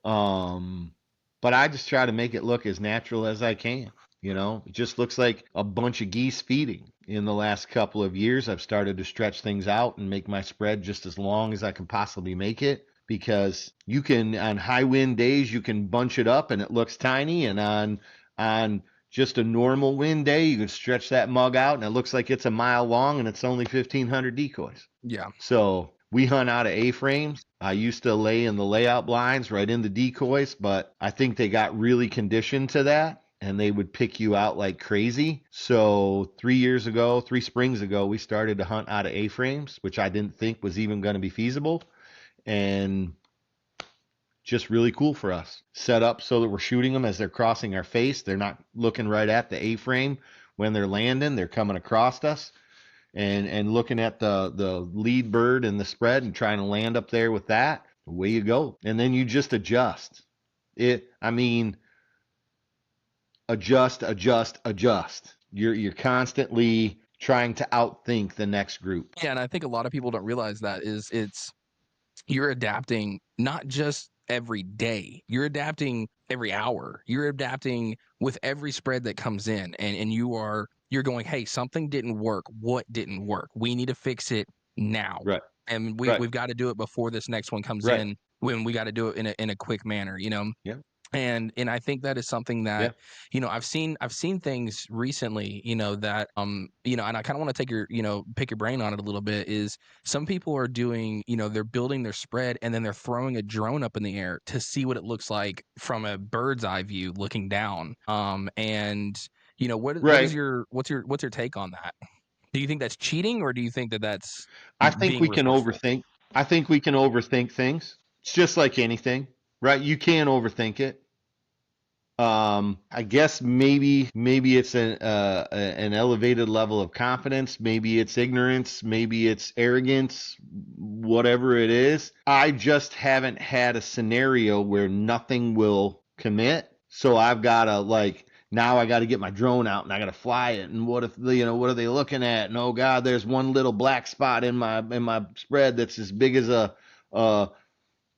But I just try to make it look as natural as I can. It just looks like a bunch of geese feeding. In the last couple of years, I've started to stretch things out and make my spread just as long as I can possibly make it, because you can, on high wind days, you can bunch it up and it looks tiny, and on just a normal wind day, you can stretch that mug out and it looks like it's a mile long and it's only 1,500 decoys. Yeah. So we hunt out of A-frames. I used to lay in the layout blinds right in the decoys, but I think they got really conditioned to that, and they would pick you out like crazy. So 3 springs ago, we started to hunt out of A-frames, which I didn't think was even going to be feasible. And just really cool for us. Set up so that we're shooting them as they're crossing our face. They're not looking right at the A-frame when they're landing. They're coming across us and looking at the lead bird and the spread and trying to land up there with that. Away you go. And then you just adjust. Adjust. You're constantly trying to outthink the next group. Yeah, and I think a lot of people don't realize that you're adapting not just every day, you're adapting every hour, you're adapting with every spread that comes in, and you're going, hey, something didn't work, what didn't work, we need to fix it now, Right. and Right. we've got to do it before this next one comes Right. in, when we got to do it in a quick manner, Yeah. and I think that is something Yeah. that, I've seen things recently, that and I kind of want to take your, pick your brain on it a little bit. Is some people are doing, they're building their spread and then they're throwing a drone up in the air to see what it looks like from a bird's eye view looking down. And what is Right. what's your take on that? Do you think that's cheating, or do you think that that's I think being we can resourceful? overthink. I think we can overthink things. It's just like anything, right? You can overthink it. I guess maybe it's an elevated level of confidence. Maybe it's ignorance. Maybe it's arrogance. Whatever it is, I just haven't had a scenario where nothing will commit. So I've got to like now I got to get my drone out and I got to fly it. And what if what are they looking at? And oh God, there's one little black spot in my spread that's as big as a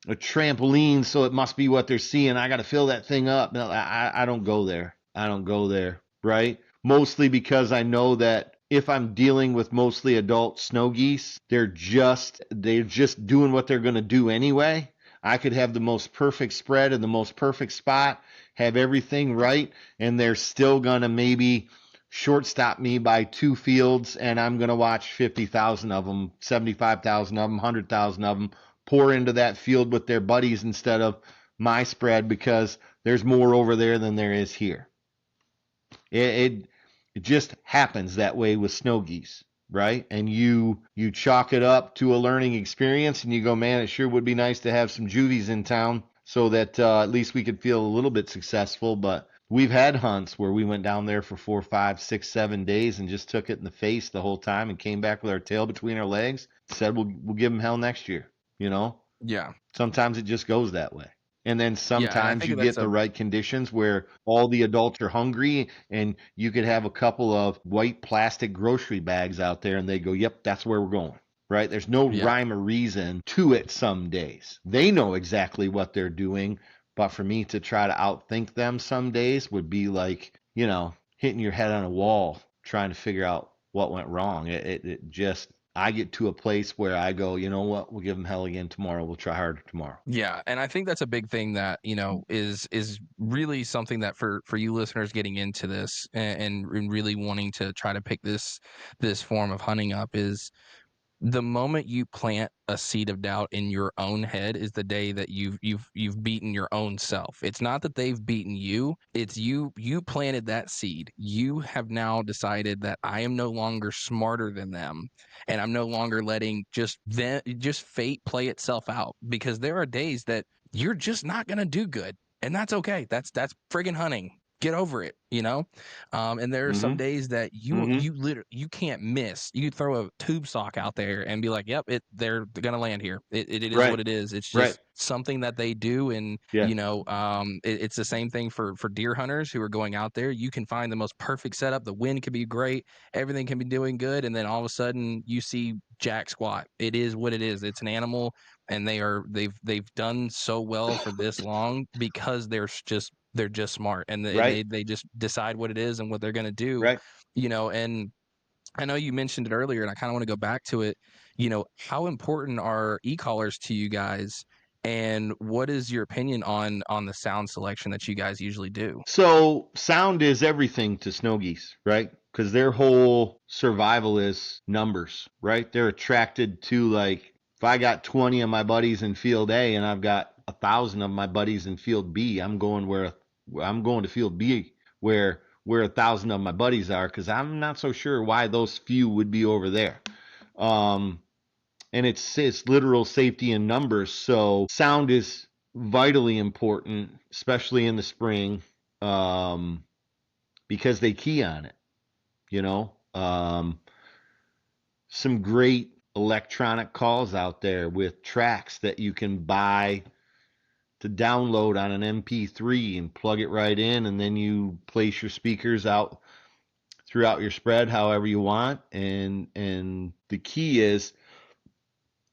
a trampoline, so it must be what they're seeing. I got to fill that thing up. No, I don't go there. I don't go there, right? Mostly because I know that if I'm dealing with mostly adult snow geese, they're just doing what they're going to do anyway. I could have the most perfect spread and the most perfect spot, have everything right, and they're still going to maybe shortstop me by 2 fields, and I'm going to watch 50,000 of them, 75,000 of them, 100,000 of them pour into that field with their buddies instead of my spread because there's more over there than there is here. It just happens that way with snow geese, right? And you chalk it up to a learning experience, and you go, man, it sure would be nice to have some juvies in town so that at least we could feel a little bit successful. But we've had hunts where we went down there for 4, 5, 6, 7 days and just took it in the face the whole time and came back with our tail between our legs. Said we'll give them hell next year. You know, Yeah, sometimes it just goes that way. And then yeah, and I sometimes you think that's get the a right conditions where all the adults are hungry and you could have a couple of white plastic grocery bags out there and they go, yep, that's where we're going. Right? There's no yeah. rhyme or reason to it some days. They know exactly what they're doing, but for me to try to outthink them some days would be like, hitting your head on a wall trying to figure out what went wrong. It just I get to a place where I go, you know what? We'll give them hell again tomorrow. We'll try harder tomorrow. Yeah, and I think that's a big thing that, is really something that for you listeners getting into this, and really wanting to try to pick this form of hunting up, is the moment you plant a seed of doubt in your own head is the day that you've beaten your own self. It's not that they've beaten you, it's you planted that seed. You have now decided that I am no longer smarter than them, and I'm no longer letting just fate play itself out, because there are days that you're just not going to do good, and that's okay. That's friggin' hunting. Get over it, and there are some Mm-hmm. days that you Mm-hmm. you literally you can't miss. You throw a tube sock out there and be like, "Yep, they're gonna land here. It is what Right. it is. It's Right. just something that they do." And Yeah. it's the same thing for deer hunters who are going out there. You can find the most perfect setup. The wind can be great. Everything can be doing good, and then all of a sudden you see jack squat. It is what it is. It's an animal, and they've done so well for this long because they're just smart, and they, Right. they they just decide what it is and what they're going to do, Right. and I know you mentioned it earlier, and I kind of want to go back to it. How important are e-collars to you guys, and what is your opinion on the sound selection that you guys usually do? So sound is everything to snow geese, right? Because their whole survival is numbers, right? They're attracted to like if I got 20 of my buddies in field A and I've got 1,000 of my buddies in field B, I'm going to field B where 1,000 of my buddies are because I'm not so sure why those few would be over there. Um, and it's literal safety in numbers. So sound is vitally important, especially in the spring, um, because they key on it. You know, some great electronic calls out there with tracks that you can buy to download on an MP3 and plug it right in, and then you place your speakers out throughout your spread however you want. And the key is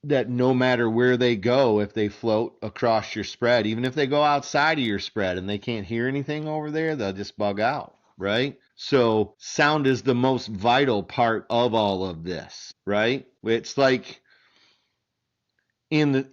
that no matter where they go, if they float across your spread, even if they go outside of your spread and they can't hear anything over there, they'll just bug out, right? So sound is the most vital part of all of this, right? It's like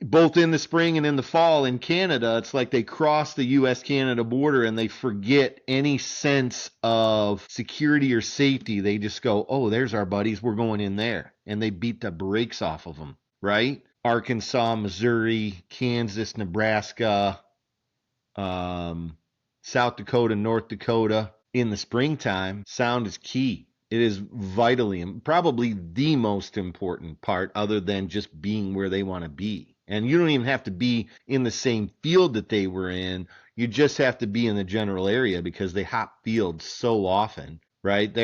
both in the spring and in the fall in Canada, it's like they cross the US Canada border and they forget any sense of security or safety. They just go, "Oh, there's our buddies, we're going in there." And they beat the brakes off of them, right? Arkansas, Missouri, Kansas, Nebraska, South Dakota, North Dakota. In the springtime, sound is key. It is vitally, probably the most important part, other than just being where they want to be. And you don't even have to be in the same field that they were in. You just have to be in the general area because they hop fields so often, right?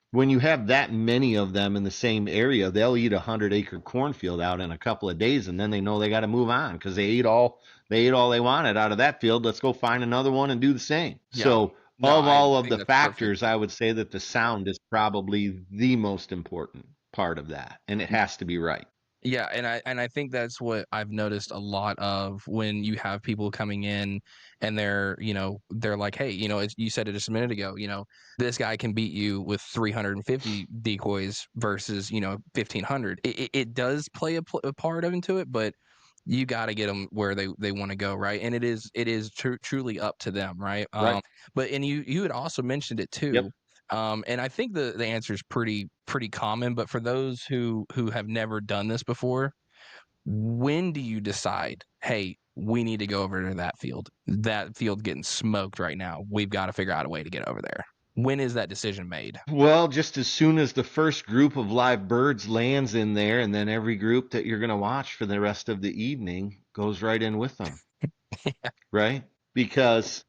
When you have that many of them in the same area, they'll eat 100-acre cornfield out in a couple of days, and then they know they got to move on because they ate all they wanted out of that field. Let's go find another one and do the same. Yeah. So No, of I all of think the that's perfect. factors, I would say that the sound is probably the most important part of that, and it has to be right. Yeah, and I think that's what I've noticed a lot of when you have people coming in and they're like, hey, you said it just a minute ago, this guy can beat you with 350 decoys versus 1500. It does play a part into it, but you got to get them where they want to go, right? And it is truly up to them, right? Right. But and you had also mentioned it Yep. too. And I think the answer is pretty common, but for those who have never done this before, when do you decide, hey, we need to go over to that field? That field getting smoked right now. We've got to figure out a way to get over there. When is that decision made? Well, just as soon as the first group of live birds lands in there, and then every group that you're going to watch for the rest of the evening goes right in with them, right? Because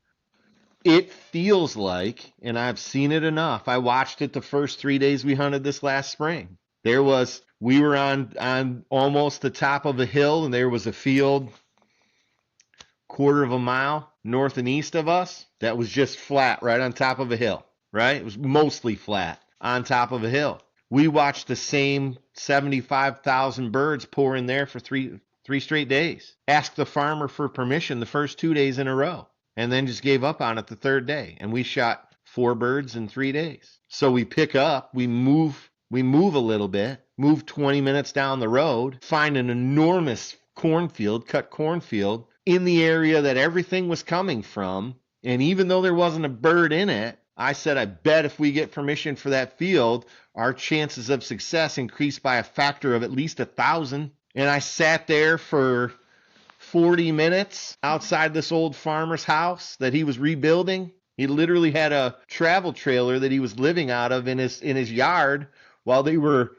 it feels like, and I've seen it enough. I watched it the first 3 days we hunted this last spring. We were on almost the top of a hill, and there was a field quarter of a mile north and east of us that was just flat right on top of a hill, right? It was mostly flat on top of a hill. We watched the same 75,000 birds pour in there for three straight days. Asked the farmer for permission the first 2 days in a row, and then just gave up on it the third day. And we shot 4 birds in 3 days. So we pick up, we move a little bit, move 20 minutes down the road, find an enormous cut cornfield in the area that everything was coming from. And even though there wasn't a bird in it, I said, I bet if we get permission for that field, our chances of success increase by a factor of at least 1,000. And I sat there for 40 minutes outside this old farmer's house that he was rebuilding. He literally had a travel trailer that he was living out of in his yard while they were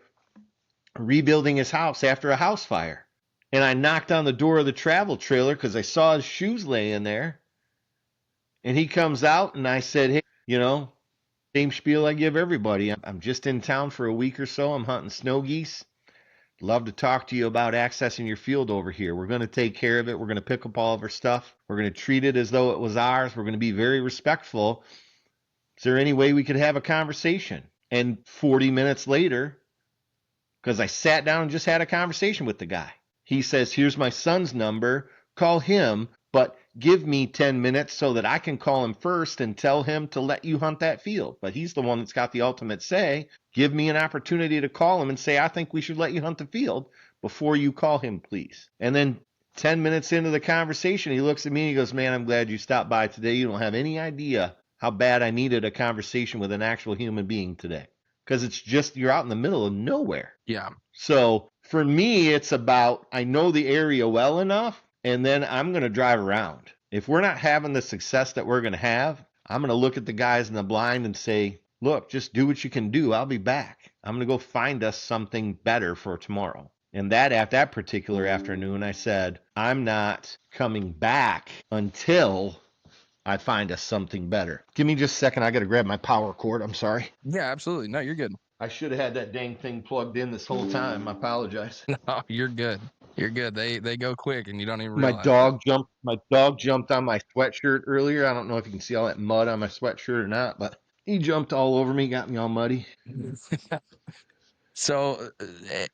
rebuilding his house after a house fire. And I knocked on the door of the travel trailer because I saw his shoes laying there. And he comes out, and I said, hey, same spiel I give everybody. I'm just in town for a week or so. I'm hunting snow geese. Love to talk to you about accessing your field over here. We're going to take care of it. We're going to pick up all of our stuff. We're going to treat it as though it was ours. We're going to be very respectful. Is there any way we could have a conversation? And 40 minutes later, because I sat down and just had a conversation with the guy, he says, here's my son's number. Call him, but give me 10 minutes so that I can call him first and tell him to let you hunt that field. But he's the one that's got the ultimate say. Give me an opportunity to call him and say, I think we should let you hunt the field before you call him, please. And then 10 minutes into the conversation, he looks at me and he goes, man, I'm glad you stopped by today. You don't have any idea how bad I needed a conversation with an actual human being today. Because it's just, you're out in the middle of nowhere. Yeah. So for me, it's about, I know the area well enough, and then I'm going to drive around. If we're not having the success that we're going to have, I'm going to look at the guys in the blind and say, look, just do what you can do. I'll be back. I'm going to go find us something better for tomorrow. And at that particular afternoon, I said, I'm not coming back until I find us something better. Give me just a second. I got to grab my power cord. I'm sorry. Yeah, absolutely. No, you're good. I should have had that dang thing plugged in this whole time. I apologize. No, you're good. You're good. They go quick and you don't even My realize it. dog jumped. My dog jumped on my sweatshirt earlier. I don't know if you can see all that mud on my sweatshirt or not, but He jumped all over me, got me all muddy. So,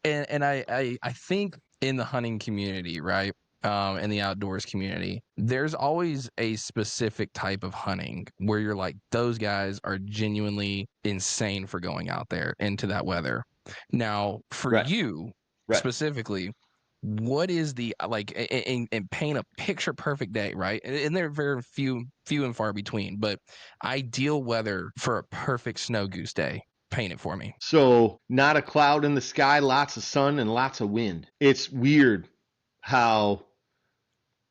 and I think in the hunting community, right, in the outdoors community, there's always a specific type of hunting where you're like, those guys are genuinely insane for going out there into that weather. Now, for Right, you right. specifically, what is the like, and paint a picture perfect day, right? And they're very few and far between, but ideal weather for a perfect snow goose day. Paint it for me. So, not a cloud in the sky, lots of sun, and lots of wind. It's weird how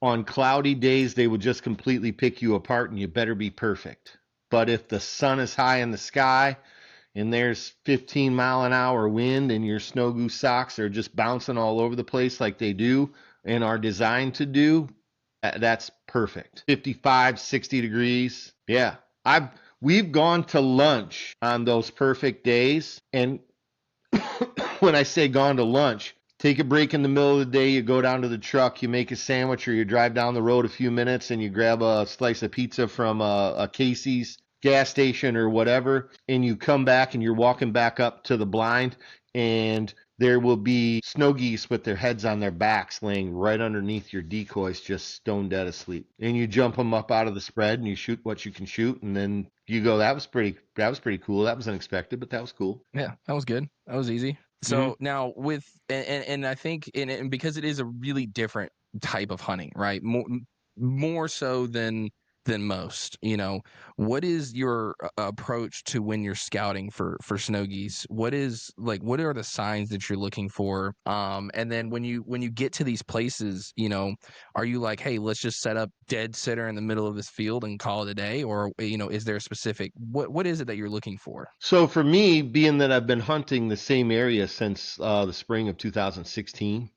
on cloudy days they would just completely pick you apart and you better be perfect. But if the sun is high in the sky and there's 15-mile-an-hour wind and your snow goose socks are just bouncing all over the place like they do and are designed to do, that's perfect. 55, 60 degrees. Yeah. We've gone to lunch on those perfect days, and when I say gone to lunch, take a break in the middle of the day, you go down to the truck, you make a sandwich, or you drive down the road a few minutes and you grab a slice of pizza from a Casey's gas station or whatever, and you come back and you're walking back up to the blind, and there will be snow geese with their heads on their backs laying right underneath your decoys, just stone dead asleep. And you jump them up out of the spread and you shoot what you can shoot, and then you go, that was pretty cool. That was unexpected, but that was cool. Yeah, that was good. That was easy. Mm-hmm. So now with and I think and because it is a really different type of hunting, right? More so than most, what is your approach to when you're scouting for snow geese? What is like what are the signs that you're looking for? And then when you get to these places, are you like, hey, let's just set up dead center in the middle of this field and call it a day? Or, is there a specific what is it that you're looking for? So for me, being that I've been hunting the same area since the spring of 2016,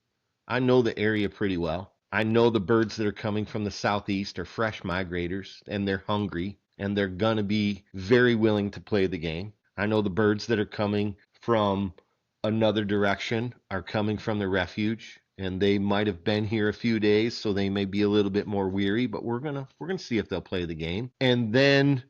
I know the area pretty well. I know the birds that are coming from the southeast are fresh migrators and they're hungry and they're going to be very willing to play the game. I know the birds that are coming from another direction are coming from the refuge and they might have been here a few days, so they may be a little bit more weary, but we're going to see if they'll play the game. And then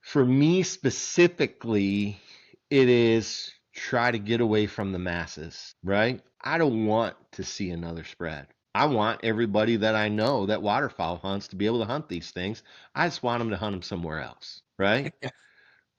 for me specifically, it is try to get away from the masses, right? I don't want to see another spread. I want everybody that I know that waterfowl hunts to be able to hunt these things. I just want them to hunt them somewhere else, right?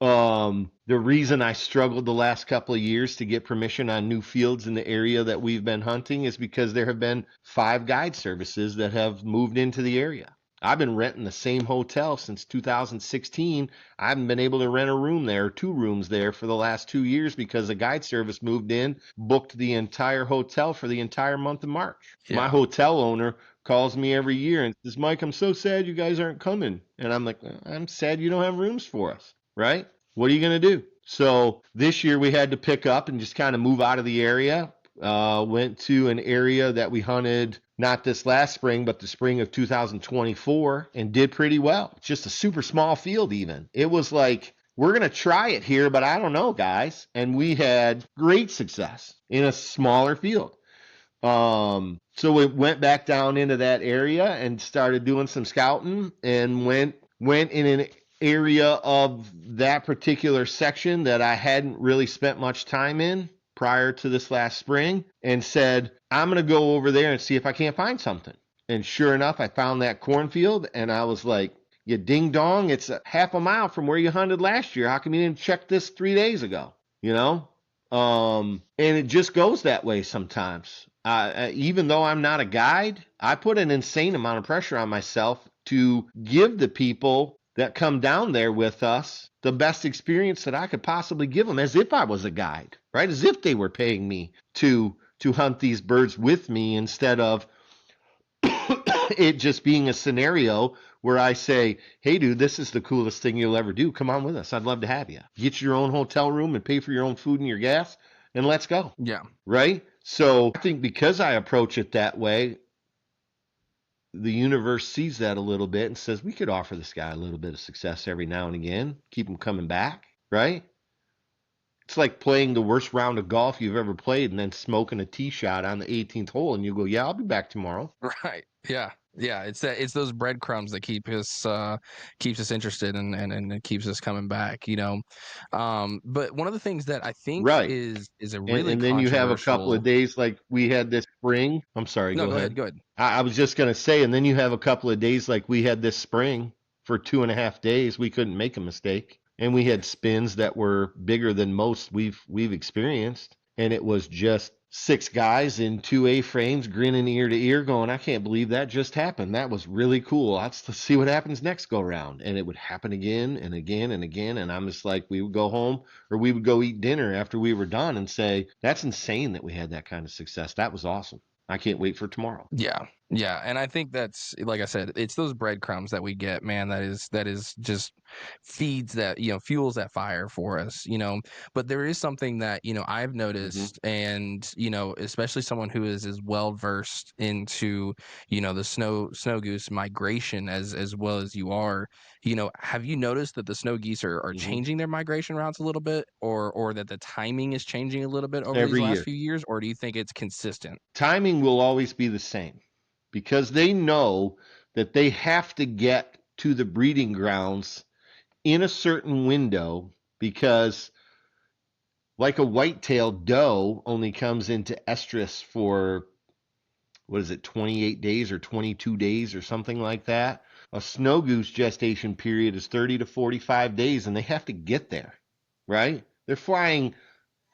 The reason I struggled the last couple of years to get permission on new fields in the area that we've been hunting is because there have been 5 guide services that have moved into the area. I've been renting the same hotel since 2016. I haven't been able to rent a room there, 2 rooms there for the last 2 years because a guide service moved in, booked the entire hotel for the entire month of March. My Yeah. hotel owner calls me every year and says, Mike, I'm so sad you guys aren't coming. And I'm like, I'm sad you don't have rooms for us, right? What are you going to do? So this year we had to pick up and just kind of move out of the area. Went to an area that we hunted not this last spring, but the spring of 2024 and did pretty well. It's just a super small field even. It was like, we're going to try it here, but I don't know, guys. And we had great success in a smaller field. So we went back down into that area and started doing some scouting and went in an area of that particular section that I hadn't really spent much time in prior to this last spring and said, I'm going to go over there and see if I can't find something. And sure enough, I found that cornfield and I was like, you ding dong, it's a half a mile from where you hunted last year. How come you didn't check this 3 days ago? You know? And it just goes that way sometimes. Even though I'm not a guide, I put an insane amount of pressure on myself to give the people that come down there with us the best experience that I could possibly give them, as if I was a guide, right? As if they were paying me to hunt these birds with me, instead of it just being a scenario where I say, hey, dude, this is the coolest thing you'll ever do. Come on with us. I'd love to have you. Get your own hotel room and pay for your own food and your gas, and let's go. Yeah. Right? So I think because I approach it that way, the universe sees that a little bit and says, we could offer this guy a little bit of success every now and again, keep him coming back, right? It's like playing the worst round of golf you've ever played and then smoking a tee shot on the 18th hole, and you go, yeah, I'll be back tomorrow. Right. Yeah. Yeah, it's those breadcrumbs that keeps us interested and it keeps us coming back, you know. But one of the things that I think Right. is a And really and then you have a couple of controversial. days like we had this spring. I'm sorry, No, go go ahead. ahead, go ahead. I was just gonna say, and then you have a couple of days like we had this spring for 2.5 days. We couldn't make a mistake. And we had spins that were bigger than most we've experienced. And it was just six guys in two A-frames grinning ear to ear going, I can't believe that just happened. That was really cool. Let's see what happens next go round. And it would happen again and again and again. And I'm just like, we would go home or we would go eat dinner after we were done and say, that's insane that we had that kind of success. That was awesome. I can't wait for tomorrow. Yeah. Yeah, and I think that's like I said, it's those breadcrumbs that we get, man, that is just feeds that, you know, fuels that fire for us, you know. But there is something that, you know, I've Mm-hmm. noticed and, you know, especially someone who is as well versed into, you know, the snow goose migration as well as you are, you know, have you noticed that the snow geese are Mm-hmm. changing their migration routes a little bit or that the timing is changing a little bit over these Every last year. few years, or do you think it's consistent? Timing will always be the same because they know that they have to get to the breeding grounds in a certain window because like a whitetail doe only comes into estrus for what is it 28 days or 22 days or something like that. A snow goose gestation period is 30 to 45 days and they have to get there, right? They're flying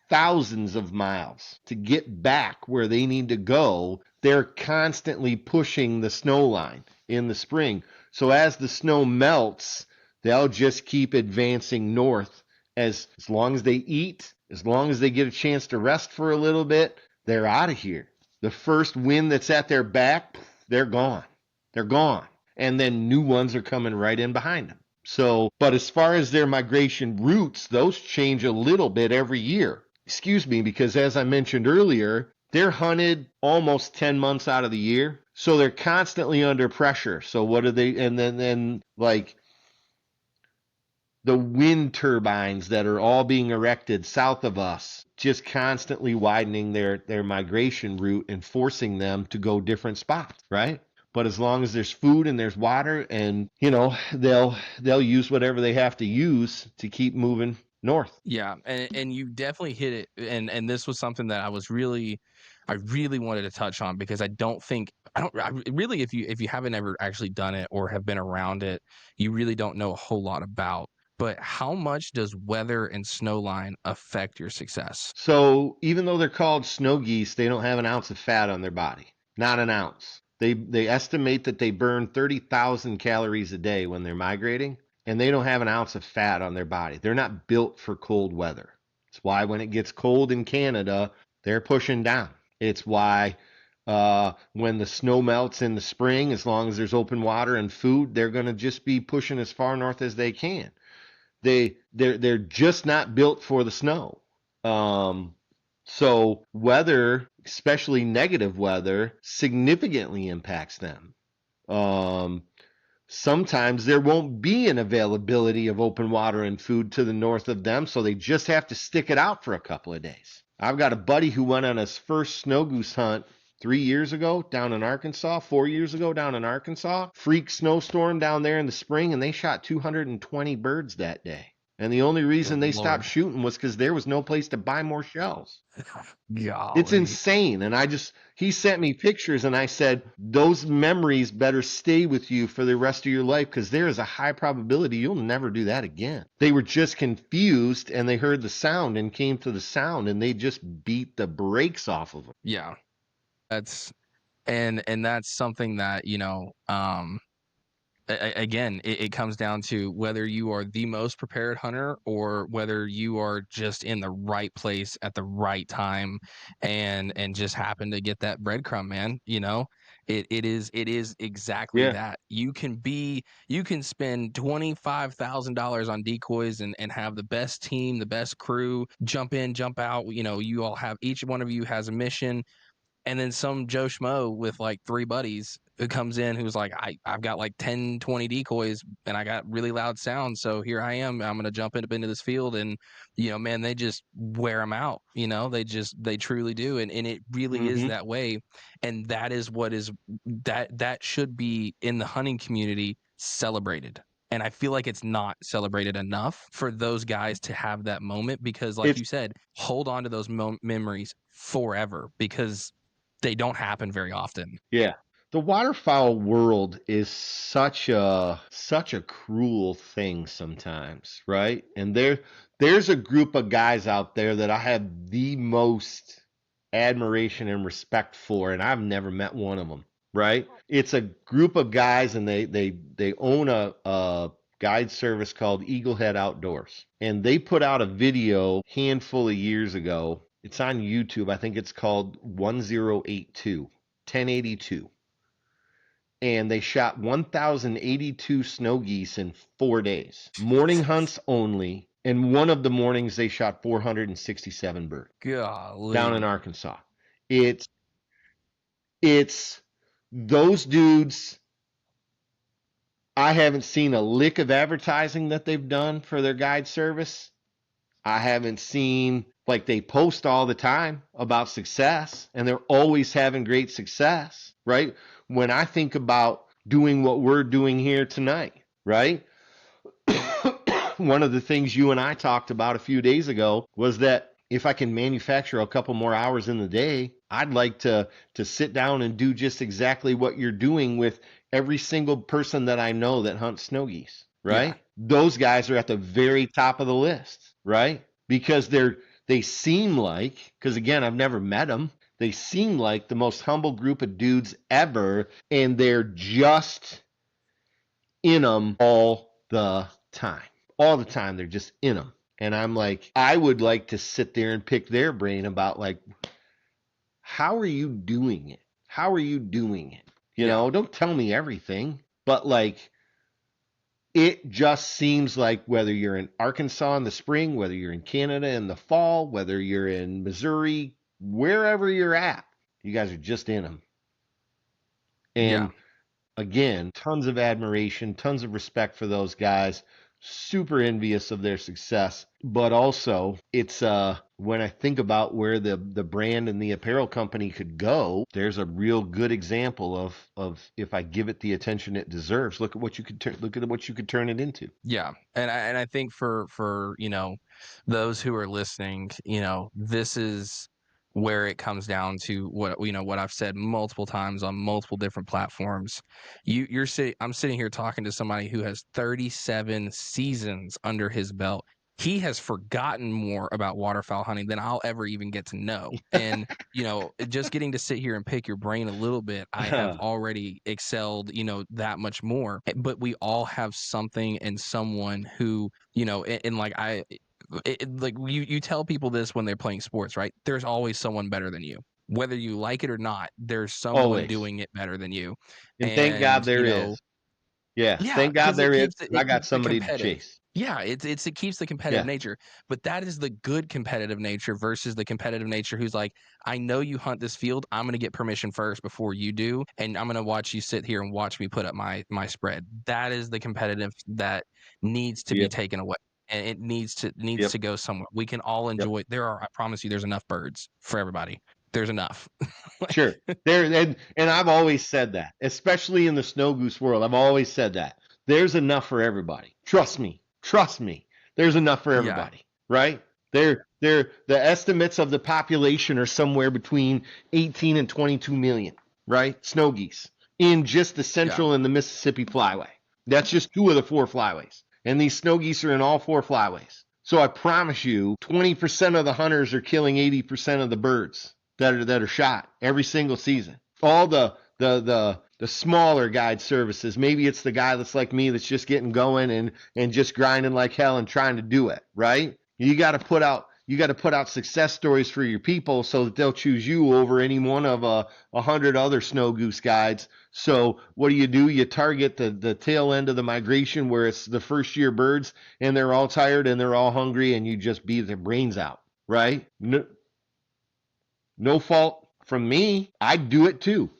thousands of miles to get back where they need to go. They're constantly pushing the snow line in the spring. So as the snow melts, they'll just keep advancing north as long as they eat, as long as they get a chance to rest for a little bit, they're out of here. The first wind that's at their back, they're gone. They're gone. And then new ones are coming right in behind them. So, but as far as their migration routes, those change a little bit every year. Excuse me, because as I mentioned earlier, they're hunted almost 10 months out of the year. So they're constantly under pressure. So what are they? And then like the wind turbines that are all being erected south of us, just constantly widening their migration route and forcing them to go different spots, right? But as long as there's food and there's water and they'll use whatever they have to use to keep moving north. Yeah, and you definitely hit it, and this was something that I really wanted to touch on because I don't really if you haven't ever actually done it or have been around it, you really don't know a whole lot about. But how much does weather and snow line affect your success? So even though they're called snow geese, they don't have an ounce of fat on their body. Not an ounce. They estimate that they burn 30,000 calories a day when they're migrating, and they don't have an ounce of fat on their body. They're not built for cold weather. It's why when it gets cold in Canada, they're pushing down. It's why when the snow melts in the spring, as long as there's open water and food, they're going to just be pushing as far north as they can. They're just not built for the snow. Um, so weather, especially negative weather, significantly impacts them. Um, Sometimes there won't be an availability of open water and food to the north of them, so they just have to stick it out for a couple of days. I've got a buddy who went on his first snow goose hunt 3 years ago down in Arkansas, 4 years ago down in Arkansas. Freak snowstorm down there in the spring, and they shot 220 birds that day. And the only reason Good they stopped Lord. shooting was because there was no place to buy more shells. It's Golly. insane. And he sent me pictures and I said, those memories better stay with you for the rest of your life because there is a high probability you'll never do that again. They were just confused and they heard the sound and came to the sound and they just beat the brakes off of them. Yeah. That's and that's something that, you know, again, it comes down to whether you are the most prepared hunter or whether you are just in the right place at the right time and just happen to get that breadcrumb, man. You know, it is exactly Yeah. that. You can spend $25,000 on decoys and have the best team, the best crew, jump in, jump out. You know, you all have each one of you has a mission And then some Joe Schmo with like 3 buddies who comes in who's like, I've got like 10, 20 decoys and I got really loud sound. So here I am. I'm going to jump up into this field. And, man, they just wear them out. They truly do. And it really is Mm-hmm. that way. And that is what is that should be in the hunting community celebrated. And I feel like it's not celebrated enough for those guys to have that moment because, like It's you said, hold on to those memories forever because they don't happen very often. Yeah. The waterfowl world is such a cruel thing sometimes, right? And there's a group of guys out there that I have the most admiration and respect for, and I've never met one of them, right? It's a group of guys, and they own a guide service called Eaglehead Outdoors, and they put out a video handful of years ago. It's on YouTube. I think it's called 1082, and they shot 1,082 snow geese in 4 days. Morning hunts only. And one of the mornings they shot 467 birds down in Golly. Arkansas. It's it's those dudes. I haven't seen a lick of advertising that they've done for their guide service. I haven't seen, like, they post all the time about success, and they're always having great success, right? When I think about doing what we're doing here tonight, right? One of the things you and I talked about a few days ago was that if I can manufacture a couple more hours in the day, I'd like to sit down and do just exactly what you're doing with every single person that I know that hunts snow geese, Yeah. right? Those guys are at the very top of the list, right? Because they seem like, because again, I've never met them, they seem like the most humble group of dudes ever, and they're just in them all the time. All the time, they're just in them. And I'm like, I would like to sit there and pick their brain about, like, how are you doing it? How are you doing it? Yeah. Don't tell me everything, but like, it just seems like whether you're in Arkansas in the spring, whether you're in Canada in the fall, whether you're in Missouri, wherever you're at, you guys are just in them. Yeah. And again, tons of admiration, tons of respect for those guys. Super envious of their success, but also it's when I think about where the brand and the apparel company could go, there's a real good example of if I give it the attention it deserves. Look at what you could turn it into. Yeah. And I think for those who are listening, this is where it comes down to what I've said multiple times on multiple different platforms. I'm sitting here talking to somebody who has 37 seasons under his belt. He has forgotten more about waterfowl hunting than I'll ever even get to know. And just getting to sit here and pick your brain a little bit, I have already excelled, that much more. But we all have something and someone who, and like like you tell people this when they're playing sports, right? There's always someone better than you. Whether you like it or not, there's someone Always. doing it better than you. And thank God And, there is. Yeah, yeah, thank God because there is. I it got keeps the somebody to competitive. chase. Yeah, it keeps the competitive Yeah. nature, but that is the good competitive nature versus the competitive nature who's like, I know you hunt this field. I'm gonna get permission first before you do, and I'm gonna watch you sit here and watch me put up my spread. That is the competitive that needs to be Yep. taken away, and it needs Yep. to go somewhere. We can all Yep. enjoy. I promise you, there's enough birds for everybody. There's enough. Sure. There and I've always said that, especially in the snow goose world. I've always said that. There's enough for everybody. Trust me. Trust me. There's enough for Yeah, everybody, right? The estimates of the population are somewhere between 18 and 22 million, right? Snow geese in just the yeah, central and the Mississippi flyway. That's just two of the four flyways. And these snow geese are in all four flyways. So I promise you, 20% of the hunters are killing 80% of the birds that are shot every single season. All the smaller guide services, maybe it's the guy that's like me that's just getting going and just grinding like hell and trying to do it, right? You got to put out success stories for your people so that they'll choose you over any one of 100 other snow goose guides. So what do? You target the tail end of the migration where it's the first year birds and they're all tired and they're all hungry and you just beat their brains out, right? No fault from me, I do it too,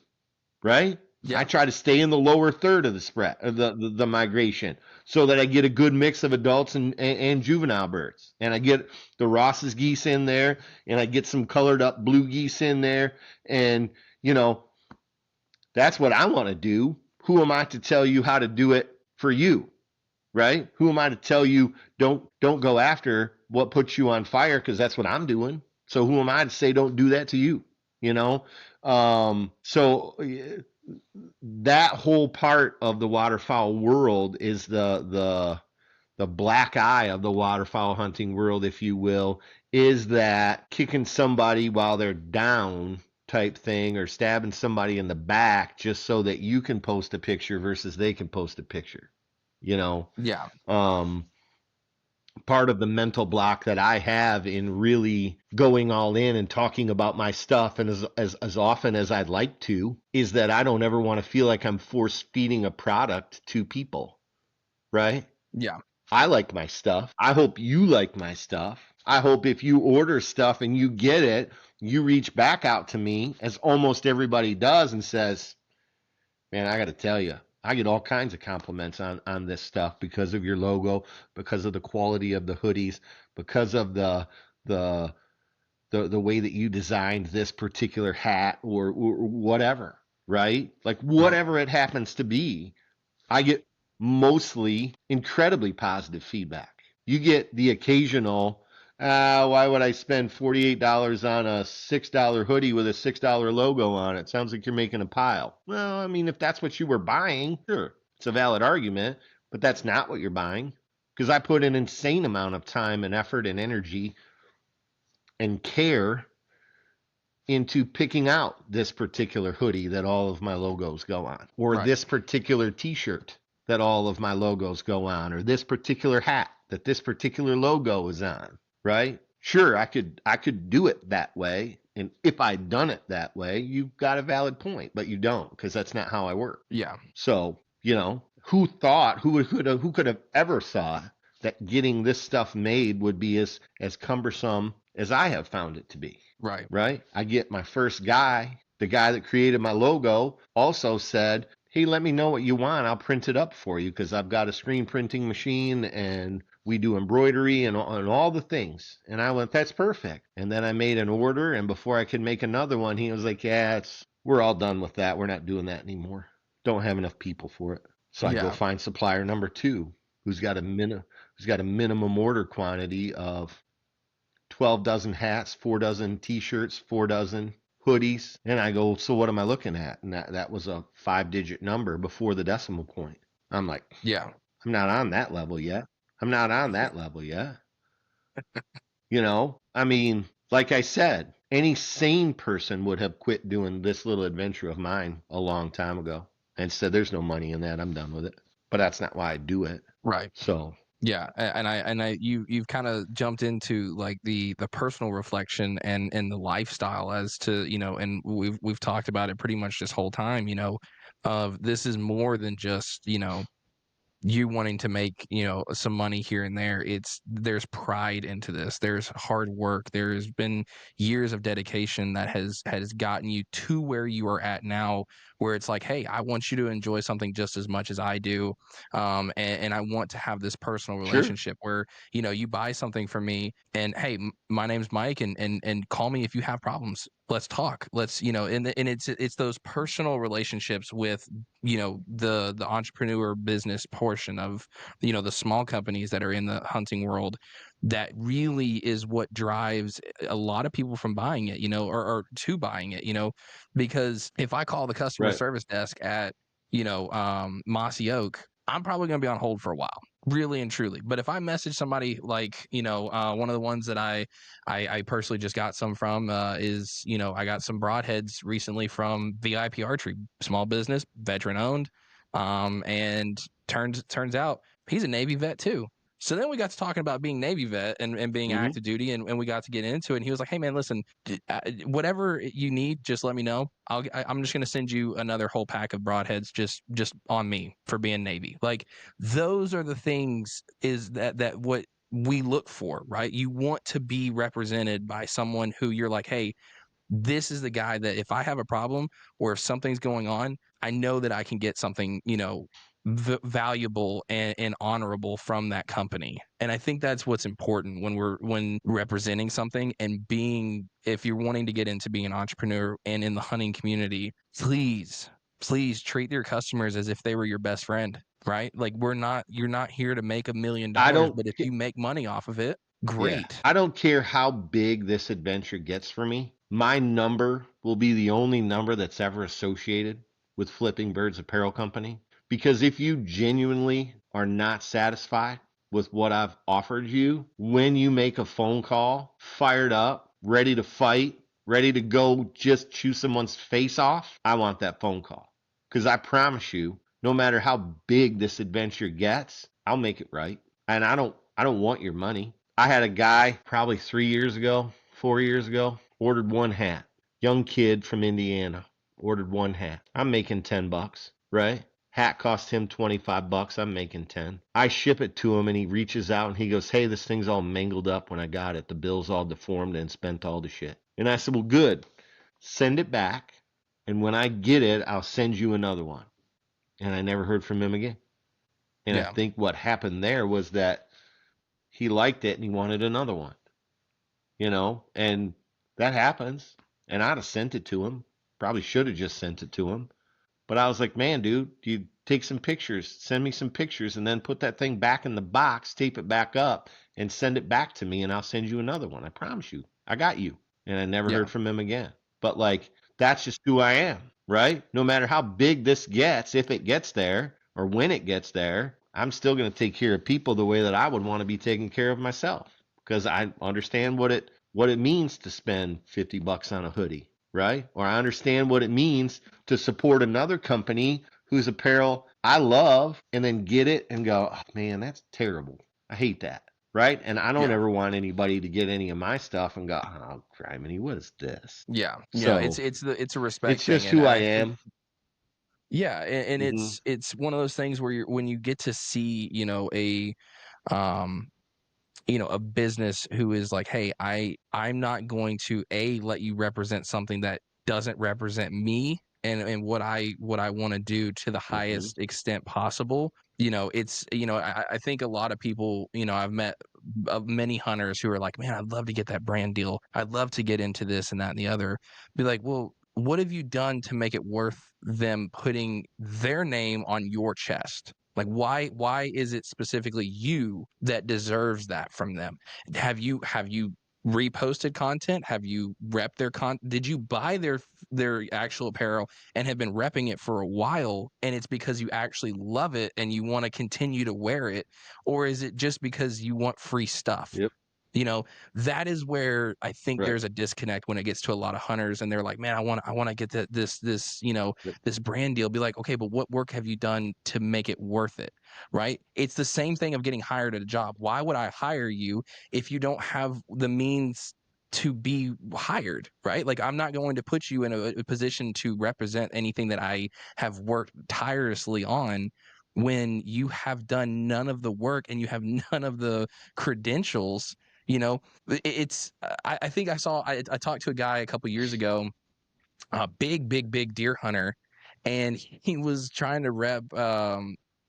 right? I Yeah. try to stay in the lower third of the spread, the migration, so that I get a good mix of adults and juvenile birds, and I get the Ross's geese in there, and I get some colored up blue geese in there, and you know that's what I want to do. Who am I to tell you how to do it for you, right? Who am I to tell you don't go after what puts you on fire because that's what I'm doing. So who am I to say don't do that to you? You know, so that whole part of the waterfowl world is the black eye of the waterfowl hunting world, if you will, is that kicking somebody while they're down type thing or stabbing somebody in the back just so that you can post a picture versus they can post a picture. You know, Yeah. um, part of the mental block that I have in really going all in and talking about my stuff and as often as I'd like to is that I don't ever want to feel like I'm force feeding a product to people, right? Yeah. I like my stuff. I hope you like my stuff. I hope if you order stuff and you get it, you reach back out to me, as almost everybody does, and says, man, I got to tell you, I get all kinds of compliments on this stuff because of your logo, because of the quality of the hoodies, because of the the way that you designed this particular hat or whatever, right? Like Right. whatever it happens to be, I get mostly incredibly positive feedback. You get the occasional, why would I spend $48 on a $6 hoodie with a $6 logo on it? Sounds like you're making a pile. Well, I mean, if that's what you were buying, sure, it's a valid argument, but that's not what you're buying. Because I put an insane amount of time and effort and energy and care into picking out this particular hoodie that all of my logos go on, or Right. this particular t-shirt that all of my logos go on, or this particular hat that this particular logo is on, right? Sure, I could do it that way, and if I'd done it that way, you've got a valid point, but you don't because that's not how I work. Yeah. So, who could have ever thought that getting this stuff made would be as cumbersome as I have found it to be, Right. right? I get my first guy, the guy that created my logo, also said, hey, let me know what you want. I'll print it up for you because I've got a screen printing machine and we do embroidery and all the things. And I went, that's perfect. And then I made an order. And before I could make another one, he was like, yeah, we're all done with that. We're not doing that anymore. Don't have enough people for it. So I go Yeah. find supplier number two who's got a minimum order quantity of 12 dozen hats, 4 dozen t-shirts, 4 dozen hoodies. And I go, so what am I looking at? And that was a 5-digit number before the decimal point. I'm like, Yeah. I'm not on that level yet. I'm not on that level yet. I mean, like I said, any sane person would have quit doing this little adventure of mine a long time ago and said, there's no money in that. I'm done with it. But that's not why I do it. Right. So, Yeah, you've kind of jumped into like the personal reflection and the lifestyle as to, and we've talked about it pretty much this whole time, of this is more than just, you wanting to make, some money here and there. There's pride into this, there's hard work, there's been years of dedication that has gotten you to where you are at now, where it's like, hey, I want you to enjoy something just as much as I do, and I want to have this personal sure. relationship where, you buy something from me and, hey, my name's Mike, and call me if you have problems, let's talk, let's, and it's those personal relationships with, the entrepreneur business portion of, the small companies that are in the hunting world, that really is what drives a lot of people from buying it, or to buying it, because if I call the customer Right. service desk at, Mossy Oak, I'm probably going to be on hold for a while, really and truly. But if I message somebody like, one of the ones that I personally just got some from, is, I got some broadheads recently from VIP Archery, small business, veteran owned, and turns out he's a Navy vet too. So then we got to talking about being Navy vet and being Mm-hmm. active duty, and we got to get into it. And he was like, "Hey man, listen, whatever you need, just let me know. I'm just gonna send you another whole pack of broadheads, just on me for being Navy." Like, those are the things, is that what we look for, right? You want to be represented by someone who you're like, hey, this is the guy that if I have a problem or if something's going on, I know that I can get something, valuable and honorable from that company. And I think that's what's important when representing something and being, if you're wanting to get into being an entrepreneur and in the hunting community, please treat your customers as if they were your best friend, right? Like you're not here to make I $1 million, don't but if you make money off of it, Yeah. great. I don't care how big this adventure gets for me. My number will be the only number that's ever associated with Flipping Birds Apparel Company. Because if you genuinely are not satisfied with what I've offered you, when you make a phone call, fired up, ready to fight, ready to go just chew someone's face off, I want that phone call. Because I promise you, no matter how big this adventure gets, I'll make it right. And I don't want your money. I had a guy probably 3 years ago, 4 years ago, ordered one hat. Young kid from Indiana ordered one hat. I'm making $10, right? Hat cost him $25. I'm making 10. I ship it to him and he reaches out and he goes, "Hey, this thing's all mangled up when I got it. The bill's all deformed and spent all the shit." And I said, "Well, good. Send it back. And when I get it, I'll send you another one." And I never heard from him again. And I Yeah. think what happened there was that he liked it and he wanted another one, and that happens. And I'd have sent it to him. Probably should have just sent it to him. But I was like, "Man, dude, you take some pictures, send me some pictures, and then put that thing back in the box, tape it back up, and send it back to me, and I'll send you another one. I promise you. I got you." And I never Yeah. heard from him again. But like, that's just who I am, right? No matter how big this gets, if it gets there or when it gets there, I'm still going to take care of people the way that I would want to be taken care of myself because I understand what it means to spend $50 on a hoodie, right? Or I understand what it means to support another company whose apparel I love and then get it and go, "Oh, man, that's terrible. I hate that." Right? And I don't Yeah. ever want anybody to get any of my stuff and go, "Oh, criminy, what is this?" Yeah. So It's a respect it's thing, just and who I I think, am. yeah, and Hmm. it's one of those things where when you get to see, um a business who is like, hey, I'm not going to let you represent something that doesn't represent me and what I want to do to the Hmm. highest extent possible. It's I think a lot of people, I've met many hunters who are like, man, I'd love to get that brand deal. I'd love to get into this and that and the other. Be like, well, what have you done to make it worth them putting their name on your chest? Like why is it specifically you that deserves that from them? Have you reposted content? Have you repped their did you buy their actual apparel and have been repping it for a while and it's because you actually love it and you want to continue to wear it, or is it just because you want free stuff? Yep. You know, that is where I think Right. there's a disconnect when it gets to a lot of hunters and they're like, man, I want to get this, Yep. this brand deal. Be like, okay, but what work have you done to make it worth it? Right? It's the same thing of getting hired at a job. Why would I hire you if you don't have the means to be hired? Right? Like, I'm not going to put you in a position to represent anything that I have worked tirelessly on when you have done none of the work and you have none of the credentials. It's I think I talked to a guy a couple years ago, a big deer hunter, and he was trying to rep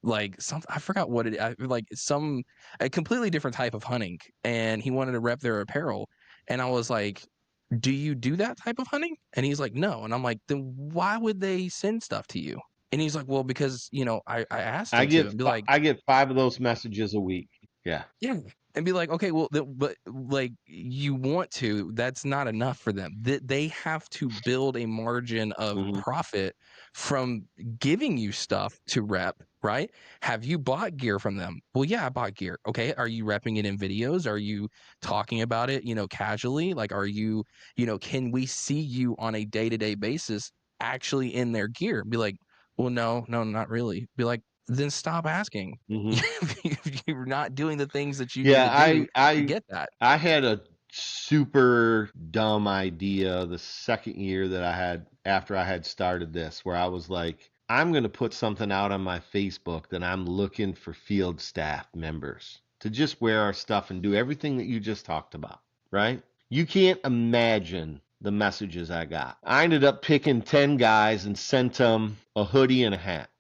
like some, I forgot what like some a completely different type of hunting, and he wanted to rep their apparel, and I was like, do you do that type of hunting? And he's like, no. And I'm like, then why would they send stuff to you? And he's like, well, because I asked I them to. get And be like, I get 5 of those messages a week. Yeah. yeah, and be like, okay, well, but like you want to, that's not enough for them. They have to build a margin of Hmm. profit from giving you stuff to rep, right? Have you bought gear from them? Well, yeah, I bought gear. Okay, are you repping it in videos? Are you talking about it, casually? Like, are you, can we see you on a day-to-day basis actually in their gear? Be like, well, no, not really. Be like, then stop asking. Hmm. If you're not doing the things that you need Yeah, to do I to I get that. I had a super dumb idea the second year that I had after I had started this, where I was like, I'm going to put something out on my Facebook that I'm looking for field staff members to just wear our stuff and do everything that you just talked about, right? You can't imagine the messages I got. I ended up picking 10 guys and sent them a hoodie and a hat.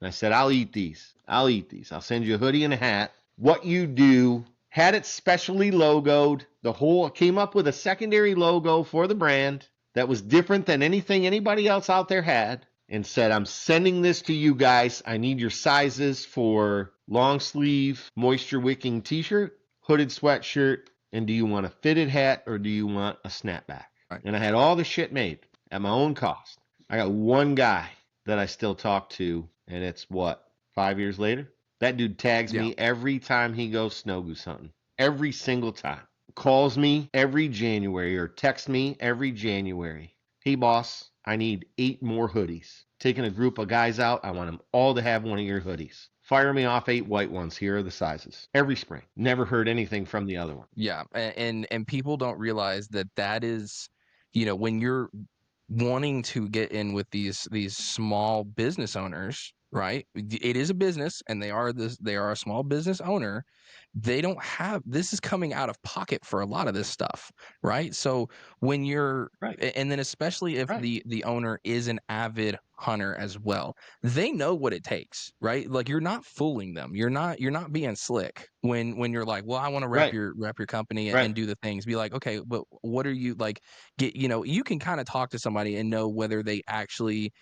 And I said, I'll eat these. I'll eat these. I'll send you a hoodie and a hat. What you do, had it specially logoed. The whole came up with a secondary logo for the brand that was different than anything anybody else out there had, and said, I'm sending this to you guys. I need your sizes for long sleeve, moisture wicking t-shirt, hooded sweatshirt, and do you want a fitted hat or do you want a snapback? Right. And I had all the shit made at my own cost. I got one guy that I still talk to, and it's what, 5 years later? That dude tags Yeah. me every time he goes snow goose hunting. Every single time. Calls me every January or texts me every January. Hey, boss, I need 8 more hoodies. Taking a group of guys out, I want them all to have one of your hoodies. Fire me off 8 white ones. Here are the sizes. Every spring. Never heard anything from the other one. Yeah. And people don't realize that that is, you know, when you're wanting to get in with these small business owners, right? It is a business and they are a small business owner. They don't have, this is coming out of pocket for a lot of this stuff, right? So when you're, Right. and then especially if Right. the owner is an avid hunter as well, they know what it takes, right? Like you're not fooling them. You're not being slick when you're like, well, I want to Right. rep your company Right. and do the things. Be like, okay, but what are you like? Get, you know, you can kind of talk to somebody and know whether they actually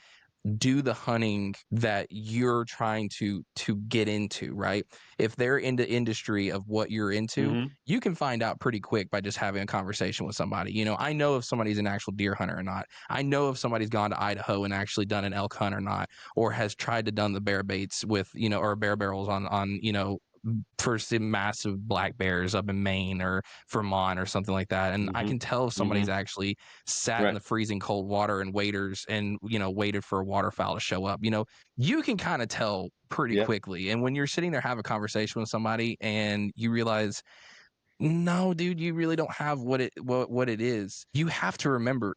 do the hunting that you're trying to get into, right? If they're into industry of what you're into, Mm-hmm. you can find out pretty quick by just having a conversation with somebody. You know, I know if somebody's an actual deer hunter or not. I know if somebody's gone to Idaho and actually done an elk hunt or not, or has tried to done the bear baits with, you know, or bear barrels on, you know, for some massive black bears up in Maine or Vermont or something like that. And I Mm-hmm. can tell if Mm-hmm. somebody's actually sat in Right. the freezing cold water and waders and, you know, waited for a waterfowl to show up. You know, you can kind of tell pretty Yep. quickly. And when you're sitting there having a conversation with somebody and you realize, no, dude, you really don't have what it is. You have to remember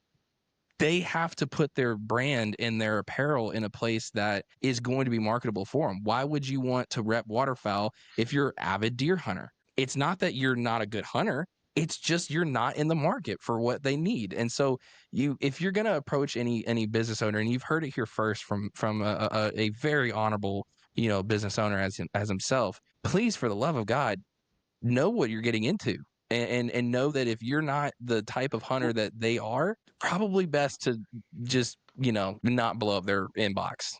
they have to put their brand and their apparel in a place that is going to be marketable for them. Why would you want to rep waterfowl if you're an avid deer hunter? It's not that you're not a good hunter. It's just you're not in the market for what they need. And so if you're going to approach any business owner, and you've heard it here first from a very honorable, you know, business owner as himself, please, for the love of God, know what you're getting into, and know that if you're not the type of hunter that they are, probably best to just, you know, not blow up their inbox.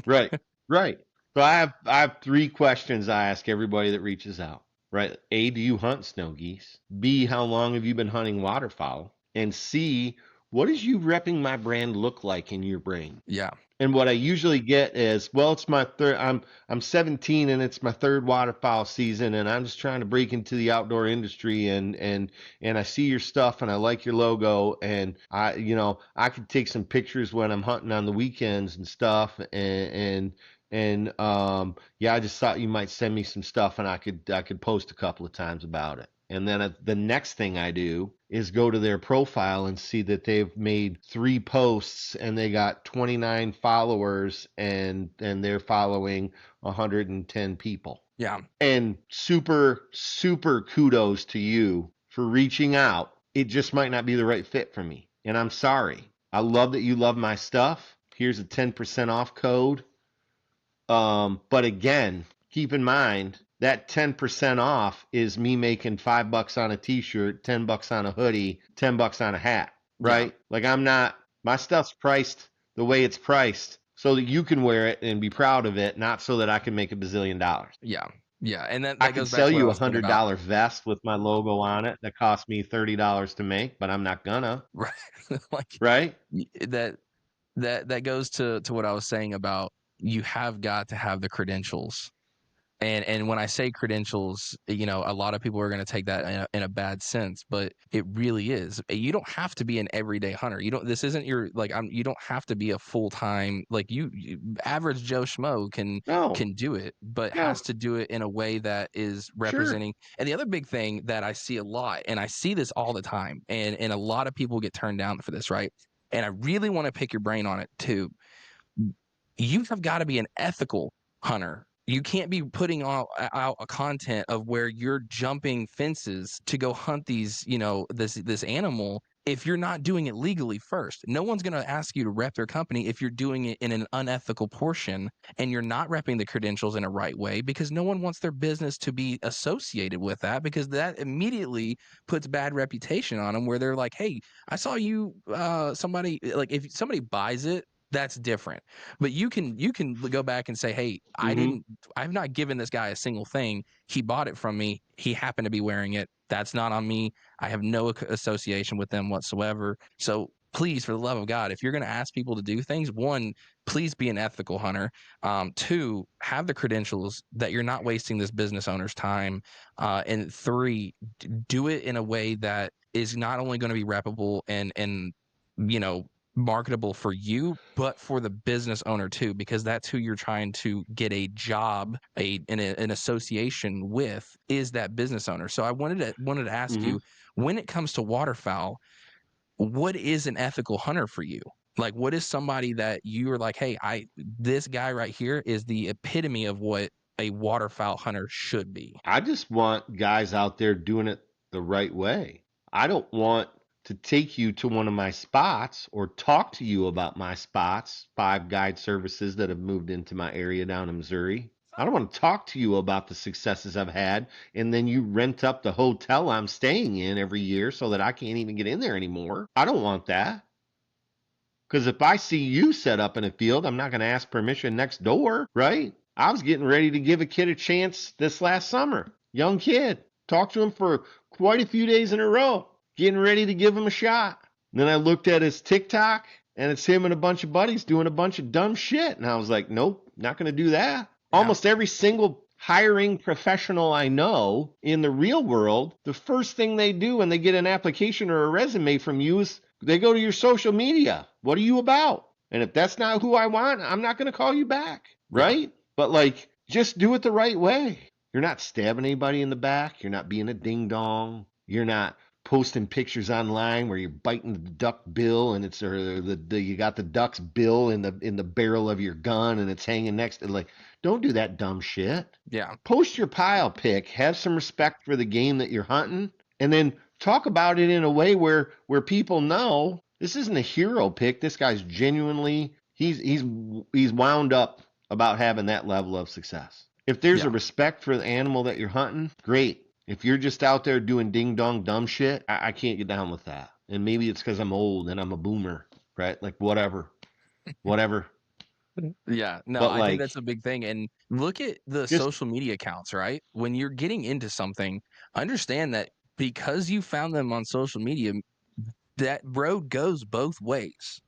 Right. Right. So I have 3 questions I ask everybody that reaches out. Right. A, do you hunt snow geese? B, how long have you been hunting waterfowl? And C, what does you repping my brand look like in your brain? Yeah. And what I usually get is, well, it's my third. I'm 17 and it's my third waterfowl season, and I'm just trying to break into the outdoor industry. And I see your stuff and I like your logo, and I could take some pictures when I'm hunting on the weekends and stuff. And yeah, I just thought you might send me some stuff and I could post a couple of times about it. And then the next thing I do is go to their profile and see that they've made 3 posts and they got 29 followers, and they're following 110 people. Yeah. And super, super kudos to you for reaching out. It just might not be the right fit for me. And I'm sorry. I love that you love my stuff. Here's a 10% off code. But again, keep in mind that 10% off is me making $5 on a t-shirt, $10 on a hoodie, $10 on a hat, Yeah. right? Like my stuff's priced the way it's priced so that you can wear it and be proud of it, not so that I can make a bazillion dollars. Yeah. Yeah. And that, I that could goes back sell to what I you a was saying about, $100 vest with my logo on it that cost me $30 to make, but I'm not gonna, right. Like right? that that goes to what I was saying about, you have got to have the credentials. And when I say credentials, you know, a lot of people are going to take that in a bad sense, but it really is. You don't have to be an everyday hunter. You don't. This isn't your like. You don't have to be a full time like average Joe Schmo No, can do it, but no, has to do it in a way that is sure. representing. And the other big thing that I see a lot, and I see this all the time, and a lot of people get turned down for this, right? And I really want to pick your brain on it too. You have got to be an ethical hunter. You can't be putting out a content of where you're jumping fences to go hunt these, you know, this animal if you're not doing it legally first. No one's going to ask you to rep their company if you're doing it in an unethical portion and you're not repping the credentials in a right way, because no one wants their business to be associated with that, because that immediately puts bad reputation on them, where they're like, hey, I saw you, somebody, like if somebody buys it, that's different. But you can go back and say, hey, Mm-hmm. I've not given this guy a single thing. He bought it from me. He happened to be wearing it. That's not on me. I have no association with them whatsoever. So please, for the love of God, if you're going to ask people to do things, one, please be an ethical hunter. Two, have the credentials that you're not wasting this business owner's time. And three, do it in a way that is not only going to be reputable and marketable for you, but for the business owner too, because that's who you're trying to get a job, an association with, is that business owner. So I wanted to ask Mm-hmm. you, when it comes to waterfowl, what is an ethical hunter for you? Like, what is somebody that you are like, hey, this guy right here is the epitome of what a waterfowl hunter should be? I just want guys out there doing it the right way. I don't want to take you to one of my spots or talk to you about my spots, 5 guide services that have moved into my area down in Missouri. I don't want to talk to you about the successes I've had, and then you rent up the hotel I'm staying in every year so that I can't even get in there anymore. I don't want that. Because if I see you set up in a field, I'm not going to ask permission next door, right? I was getting ready to give a kid a chance this last summer. Young kid. Talked to him for quite a few days in a row, getting ready to give him a shot. And then I looked at his TikTok, and it's him and a bunch of buddies doing a bunch of dumb shit. And I was like, nope, not going to do that. Yeah. Almost every single hiring professional I know in the real world, the first thing they do when they get an application or a resume from you is they go to your social media. What are you about? And if that's not who I want, I'm not going to call you back, Yeah. right? But like, just do it the right way. You're not stabbing anybody in the back. You're not being a ding dong. You're not posting pictures online where you're biting the duck bill and it's or you got the duck's bill in the barrel of your gun and it's hanging next to, like, don't do that dumb shit. Yeah. Post your pile pick, have some respect for the game that you're hunting, and then talk about it in a way where people know this isn't a hero pick. This guy's genuinely he's wound up about having that level of success. If there's a Yeah. respect for the animal that you're hunting, great. If you're just out there doing ding dong dumb shit, I can't get down with that. And maybe it's because I'm old and I'm a boomer, right? Like whatever. Yeah, no, But I think that's like, a big thing. And look at the just social media accounts, right? When you're getting into something, understand that because you found them on social media, that road goes both ways.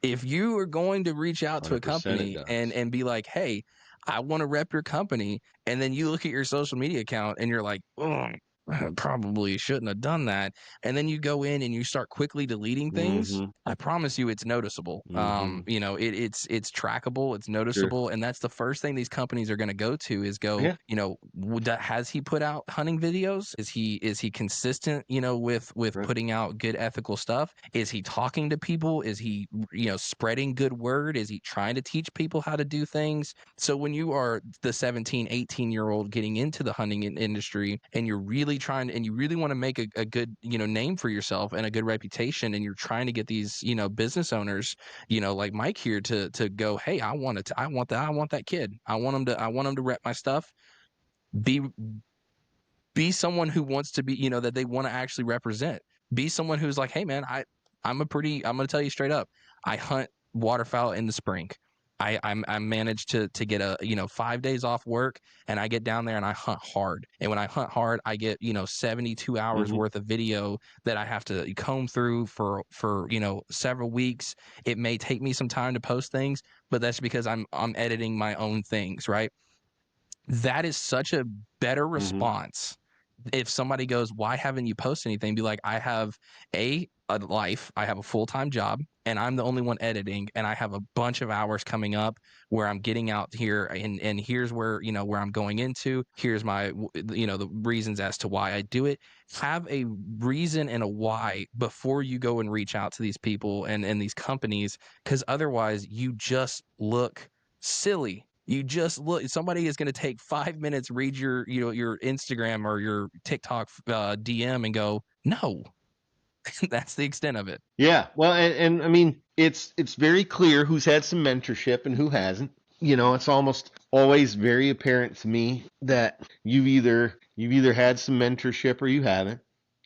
If you are going to reach out to a 100% it company and does. be like, hey, I want to rep your company, and then you look at your social media account and you're like, oh, I probably shouldn't have done that, and then you go in and you start quickly deleting things, Mm-hmm. I promise you it's noticeable. Mm-hmm. It's trackable, it's Sure. noticeable, and that's the first thing these companies are going to go to is go, Yeah. has he put out hunting videos? Is he consistent, with Right. putting out good ethical stuff? Is he talking to people? Is he, spreading good word? Is he trying to teach people how to do things? So when you are the 17, 18-year-old getting into the hunting industry, and you're really trying, and you really want to make a good, name for yourself and a good reputation, and you're trying to get these, business owners, like Mike here, to go, hey, I want that kid. I want him to rep my stuff. Be be someone who wants to be, that they want to actually represent. Be someone who's like, hey man, I'm gonna tell you straight up, I hunt waterfowl in the spring. I managed to get a 5 days off work, and I get down there and I hunt hard. And when I hunt hard, I get 72 hours Mm-hmm. worth of video that I have to comb through for several weeks. It may take me some time to post things, but that's because I'm editing my own things, right? That is such a better Mm-hmm. response. If somebody goes, why haven't you posted anything? Be like, I have a life, I have a full-time job, and I'm the only one editing, and I have a bunch of hours coming up where I'm getting out here, and here's where I'm going into. Here's my the reasons as to why I do it. Have a reason and a why before you go and reach out to these people and these companies, because otherwise you just look silly. You just look, somebody is going to take 5 minutes, read your your Instagram or your TikTok DM and go, no, That's the extent of it. Yeah. Well, and I mean, it's very clear who's had some mentorship and who hasn't. You know, it's almost always very apparent to me that you've either had some mentorship or you haven't.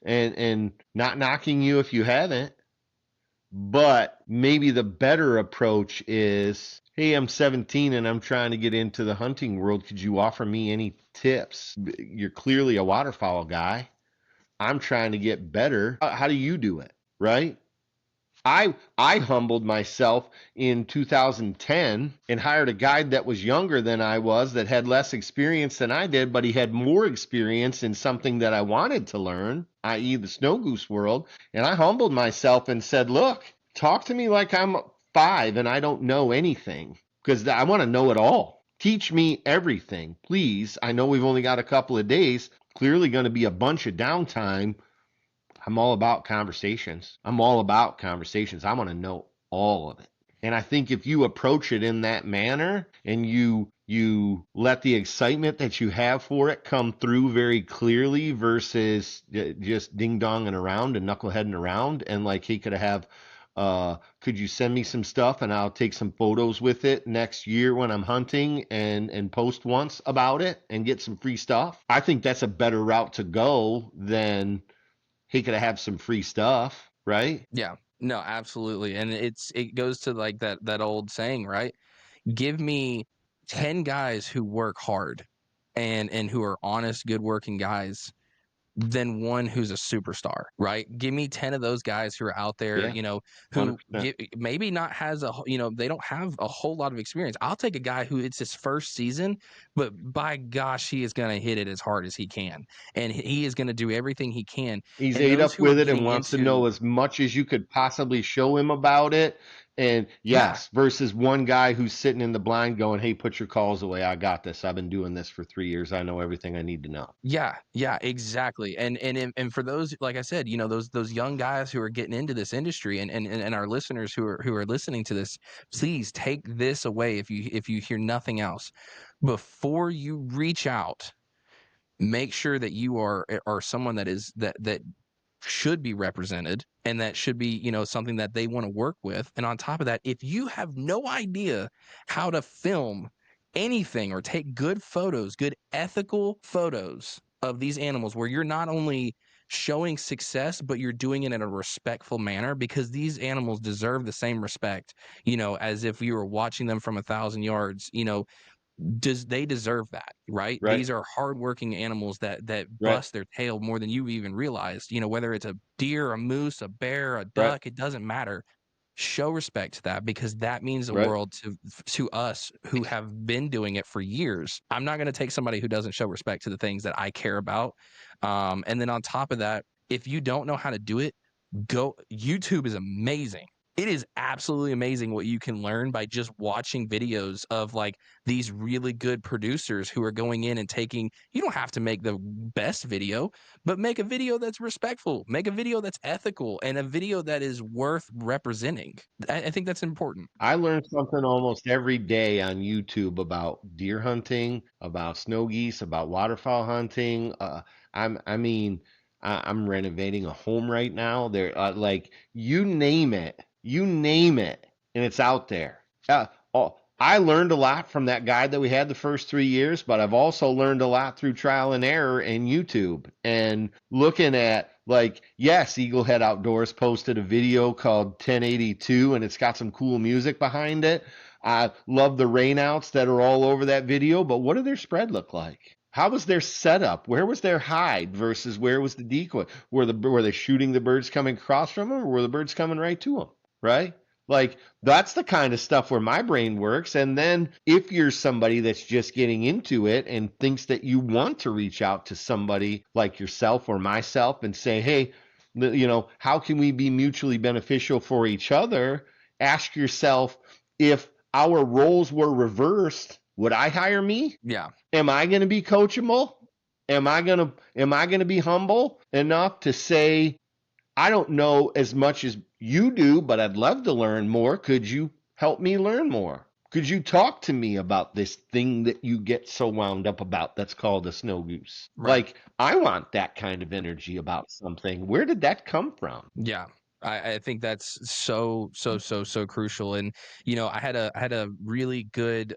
And not knocking you if you haven't, but maybe the better approach is, hey, I'm 17 and I'm trying to get into the hunting world. Could you offer me any tips? You're clearly a waterfowl guy. I'm trying to get better. How do you do it? Right? I humbled myself in 2010 and hired a guide that was younger than I was, that had less experience than I did, but he had more experience in something that I wanted to learn, i.e. the snow goose world. And I humbled myself and said, look, talk to me like I'm 5 and I don't know anything, because I want to know it all. Teach me everything, please. I know we've only got a couple of days, clearly going to be a bunch of downtime. I'm all about conversations. I'm all about conversations. I want to know all of it. And I think if you approach it in that manner and you let the excitement that you have for it come through very clearly versus just ding donging around and knuckleheading around, and like, hey, could you send me some stuff and I'll take some photos with it next year when I'm hunting and post once about it and get some free stuff. I think that's a better route to go than, he could have some free stuff, right? Yeah. No, absolutely. And it goes to like that old saying, right? Give me 10 guys who work hard and who are honest, good working guys than one who's a superstar, right? Give me 10 of those guys who are out there, Yeah, who 100%. maybe not has they don't have a whole lot of experience. I'll take a guy who it's his first season, but by gosh, he is going to hit it as hard as he can. And he is going to do everything he can. He's And ate those up who are with it and getting wants to know into, as much as you could possibly show him about it. And yeah, yes, versus one guy who's sitting in the blind going, hey, put your calls away. I got this. I've been doing this for 3 years. I know everything I need to know. yeah, exactly. And for those, like I said, those young guys who are getting into this industry, and our listeners who are listening to this, please take this away if you hear nothing else. Before you reach out, make sure that you are someone that should be represented, and that should be, something that they want to work with. And on top of that, if you have no idea how to film anything or take good photos, good ethical photos of these animals, where you're not only showing success, but you're doing it in a respectful manner, because these animals deserve the same respect, as if you were watching them from 1,000 yards. They deserve that, right? Right, These are hardworking animals that right, bust their tail more than you even realized. Whether it's a deer, a moose, a bear, a right, duck, it doesn't matter. Show respect to that, because that means the right. world to us who have been doing it for years. I'm not going to take somebody who doesn't show respect to the things that I care about. And then on top of that, if you don't know how to do it, go. YouTube is amazing. It is absolutely amazing what you can learn by just watching videos of like these really good producers who are going in and taking. You don't have to make the best video, but make a video that's respectful, make a video that's ethical, and a video that is worth representing. I think that's important. I learn something almost every day on YouTube about deer hunting, about snow geese, about waterfowl hunting. I mean, I'm renovating a home right now. There, like, you name it, and it's out there. I learned a lot from that guide that we had the first 3 years, but I've also learned a lot through trial and error and YouTube and looking at, like, yes, Eaglehead Outdoors posted a video called 1082 and it's got some cool music behind it. I love the rainouts that are all over that video, but what did their spread look like? How was their setup? Where was their hide versus where was the decoy? Were they shooting the birds coming across from them, or were the birds coming right to them? Right? Like, that's the kind of stuff where my brain works. And then if you're somebody that's just getting into it and thinks that you want to reach out to somebody like yourself or myself and say, hey, how can we be mutually beneficial for each other? Ask yourself, if our roles were reversed, would I hire me? Yeah, Am I going to be coachable? Am I going to be humble enough to say, I don't know as much as you do, but I'd love to learn more. Could you help me learn more? Could you talk to me about this thing that you get so wound up about that's called a snow goose? Right. Like, I want that kind of energy about something. Where did that come from? Yeah. I think that's so crucial. And I had a really good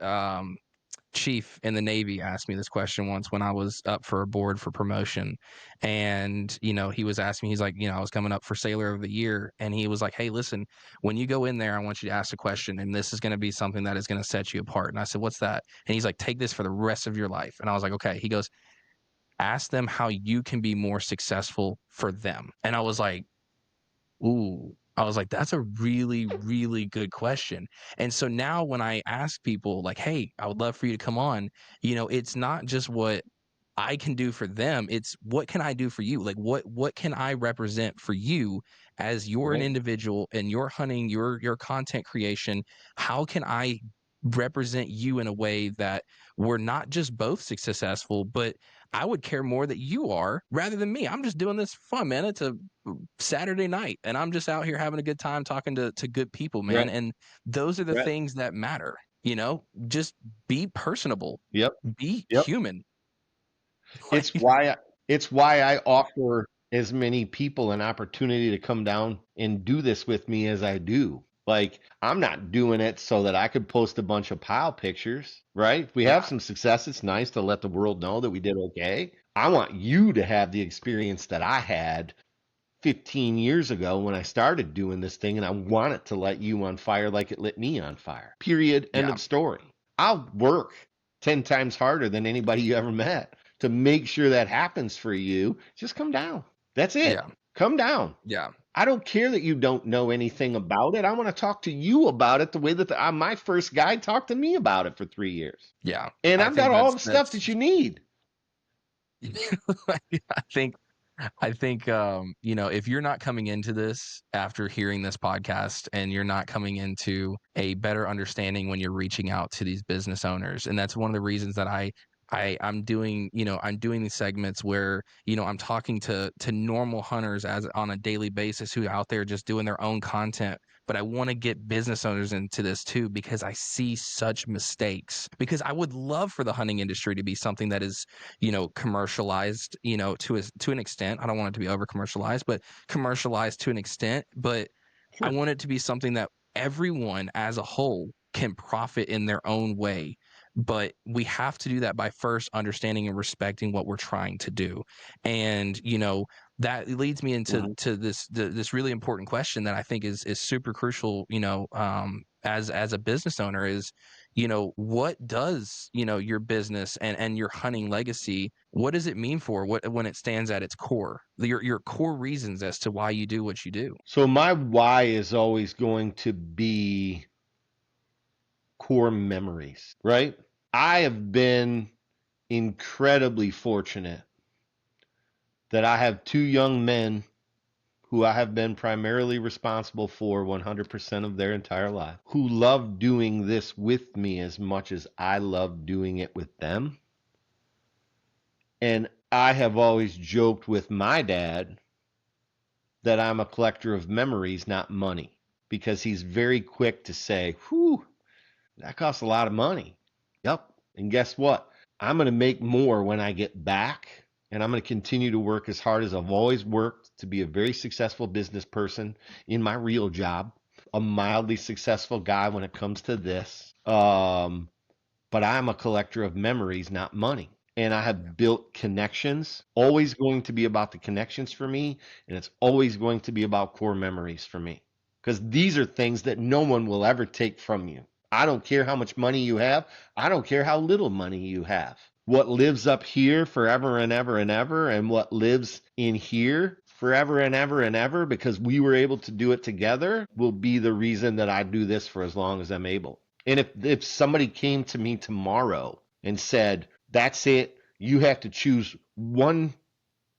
chief in the Navy asked me this question once when I was up for a board for promotion. And, he was asking me, he's like, I was coming up for Sailor of the Year. And he was like, hey, listen, when you go in there, I want you to ask a question. And this is going to be something that is going to set you apart. And I said, what's that? And he's like, take this for the rest of your life. And I was like, okay. He goes, ask them how you can be more successful for them. And I was like, ooh, I was like, that's a really, really good question. And so now when I ask people like, hey, I would love for you to come on, it's not just what I can do for them. It's what can I do for you? Like what can I represent for you as you're an Right. individual and you're hunting your content creation? How can I represent you in a way that we're not just both successful, but I would care more that you are rather than me. I'm just doing this for fun, man. It's a Saturday night and I'm just out here having a good time talking to good people, man. Right. And those are the Right. things that matter, just be personable, Yep. be Yep. human. It's Like, why it's why I offer as many people an opportunity to come down and do this with me as I do. Like, I'm not doing it so that I could post a bunch of pile pictures, right? If we have yeah, some success, it's nice to let the world know that we did okay. I want you to have the experience that I had 15 years ago when I started doing this thing, and I want it to light you on fire like it lit me on fire. Period. End yeah, of story. I'll work 10 times harder than anybody you ever met to make sure that happens for you. Just come down. That's it. yeah, Come down. yeah, I don't care that you don't know anything about it. I want to talk to you about it the way that my first guy talked to me about it for 3 years. yeah. And I I've got think all that's the stuff that's that you need. I think if you're not coming into this after hearing this podcast and you're not coming into a better understanding when you're reaching out to these business owners, and that's one of the reasons that I'm doing these segments where, I'm talking to normal hunters as on a daily basis who are out there just doing their own content. But I want to get business owners into this too because I see such mistakes. Because I would love for the hunting industry to be something that is commercialized, to an extent. I don't want it to be over commercialized, but commercialized to an extent. But I Sure. want it to be something that everyone as a whole can profit in their own way. But we have to do that by first understanding and respecting what we're trying to do. And, that leads me into Mhm. this really important question that I think is super crucial, as a business owner is, what does, your business and your hunting legacy, what does it mean for what when it stands at its core, your core reasons as to why you do what you do? So my why is always going to be core memories, right? I have been incredibly fortunate that I have two young men who I have been primarily responsible for 100% of their entire life, who love doing this with me as much as I love doing it with them. And I have always joked with my dad that I'm a collector of memories, not money, because he's very quick to say, whew, that costs a lot of money. Yep. And guess what? I'm going to make more when I get back. And I'm going to continue to work as hard as I've always worked to be a very successful business person in my real job, a mildly successful guy when it comes to this. But I'm a collector of memories, not money. And I Yeah. have built connections, always going to be about the connections for me. And it's always going to be about core memories for me. Because these are things that no one will ever take from you. I don't care how much money you have. I don't care how little money you have. What lives up here forever and ever and ever, and what lives in here forever and ever and ever, because we were able to do it together, will be the reason that I do this for as long as I'm able. And if somebody came to me tomorrow and said, that's it, you have to choose one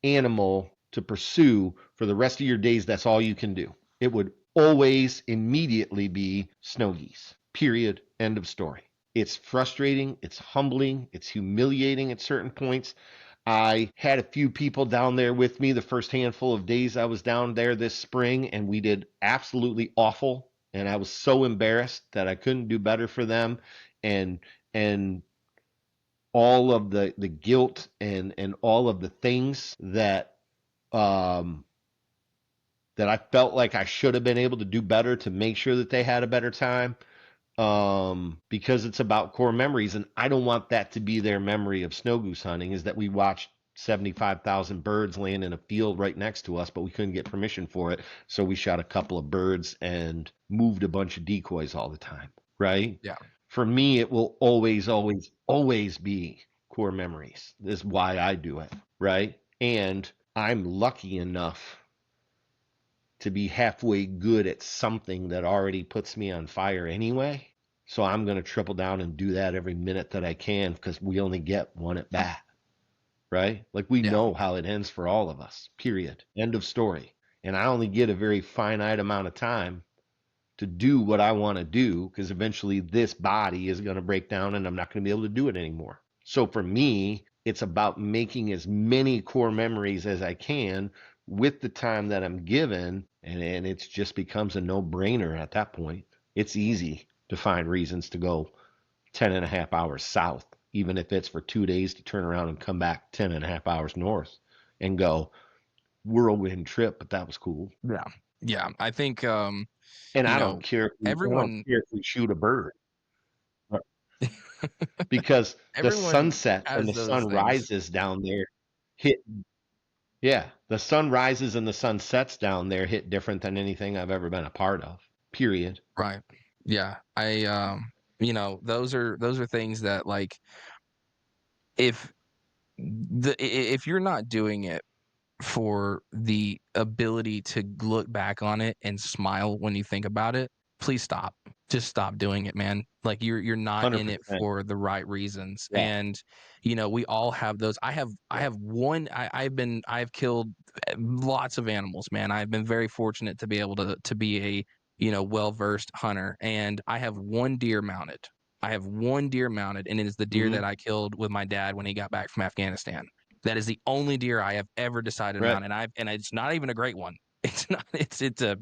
animal to pursue for the rest of your days, that's all you can do, it would always immediately be snow geese. Period. End of story. It's frustrating, it's humbling, it's humiliating at certain points. I had a few people down there with me the first handful of days I was down there this spring, and we did absolutely awful and I was so embarrassed that I couldn't do better for them, and and all of the guilt and all of the things um that I felt like I should have been able to do better to make sure that they had a better time, because it's about core memories, and I don't want that to be their memory of snow goose hunting, is that we watched 75,000 birds land in a field right next to us, but we couldn't get permission for it. So we shot a couple of birds and moved a bunch of decoys all the time, right? Yeah. For me, it will always, always, always be core memories. This is why I do it, right? And I'm lucky enough to be halfway good at something that already puts me on fire anyway. So I'm going to triple down and do that every minute that I can, because we only get one at bat, right? Like, we Yeah. know how it ends for all of us, period. End of story. And I only get a very finite amount of time to do what I want to do, because eventually this body is going to break down and I'm not going to be able to do it anymore. So for me, it's about making as many core memories as I can with the time that I'm given. And it just becomes a no brainer at that point. It's easy to find reasons to go 10 and a half hours south, even if it's for 2 days, to turn around and come back 10 and a half hours north and go, whirlwind trip, but that was cool. Yeah. Yeah. I think, And you I don't know, care if everyone we shoot a bird, because the everyone sunset and has the those sun things. rises down there hit. Yeah, the sun rises and the sun sets down there hit different than anything I've ever been a part of. Period. Right. Yeah. Those are things that, like, if if you're not doing it for the ability to look back on it and smile when you think about it, please stop. Just stop doing it, man. Like, you're not in it 100%. for the right reasons. Yeah. And we all have those. I've killed lots of animals, man. I've been very fortunate to be able to be a, well-versed hunter, and I have one deer mounted. I have one deer mounted, and it is the deer Hmm. that I killed with my dad when he got back from Afghanistan. That is the only deer I have ever decided to Right. mount, and it's not even a great one. It's not. It's a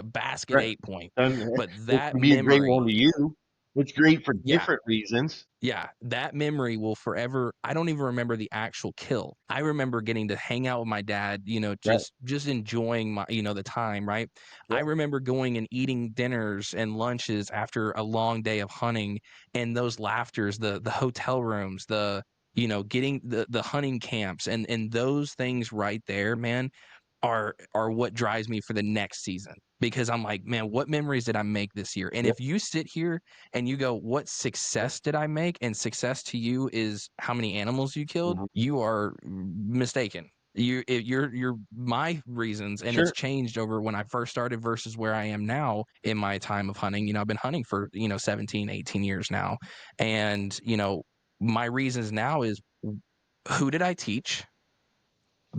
basket Right. 8 point, And but it that can be a great one memory, to you. It's great for yeah, different reasons. yeah, that memory will forever. I don't even remember the actual kill. I remember getting to hang out with my dad, Right. just enjoying the time, right? I Right. remember going and eating dinners and lunches after a long day of hunting, and those laughters, the hotel rooms, getting the hunting camps, and those things right there, man, are what drives me for the next season, because I'm like, man, what memories did I make this year? And Yep. if you sit here and you go, what success did I make? And success to you is how many animals you killed, Mhm. you are mistaken. You're my reasons, and it's Sure. changed over when I first started versus where I am now in my time of hunting. I've been hunting for 17, 18 years now, and my reasons now is, who did I teach?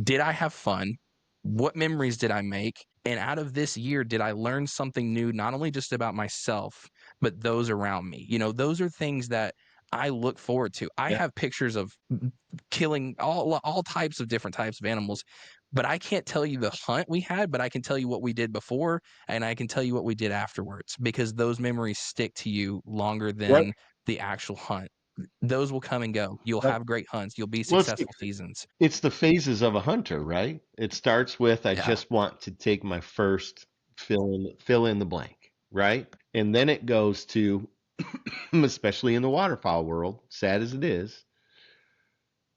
Did I have fun? What memories did I make? And out of this year, did I learn something new, not only just about myself, but those around me? Those are things that I look forward to. I Yeah. have pictures of killing all types of different types of animals, but I can't tell you the hunt we had, but I can tell you what we did before, and I can tell you what we did afterwards, because those memories stick to you longer Right. than the actual hunt. Those will come and go. You'll Right. have great hunts. You'll be Well, successful seasons. it's the phases of a hunter, right? It starts with, I Yeah. just want to take my first fill in the blank, right? And then it goes to, especially in the waterfowl world, sad as it is,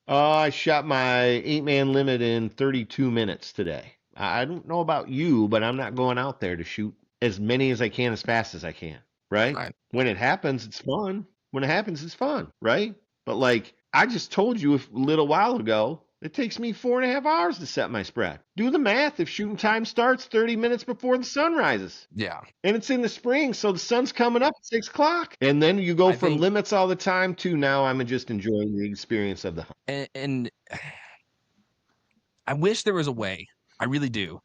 I shot my 8-man limit in 32 minutes today. I don't know about you, but I'm not going out there to shoot as many as I can as fast as I can, right? Right. When it happens, it's fun. When it happens, it's fun, right? But like I just told you a little while ago, it takes me 4.5 hours to set my spread. Do the math. If shooting time starts 30 minutes before the sun rises, Yeah. and it's in the spring, so the sun's coming up at 6 o'clock. And then you go I from think, limits all the time to now I'm just enjoying the experience of the hunt. and I wish there was a way. I really do.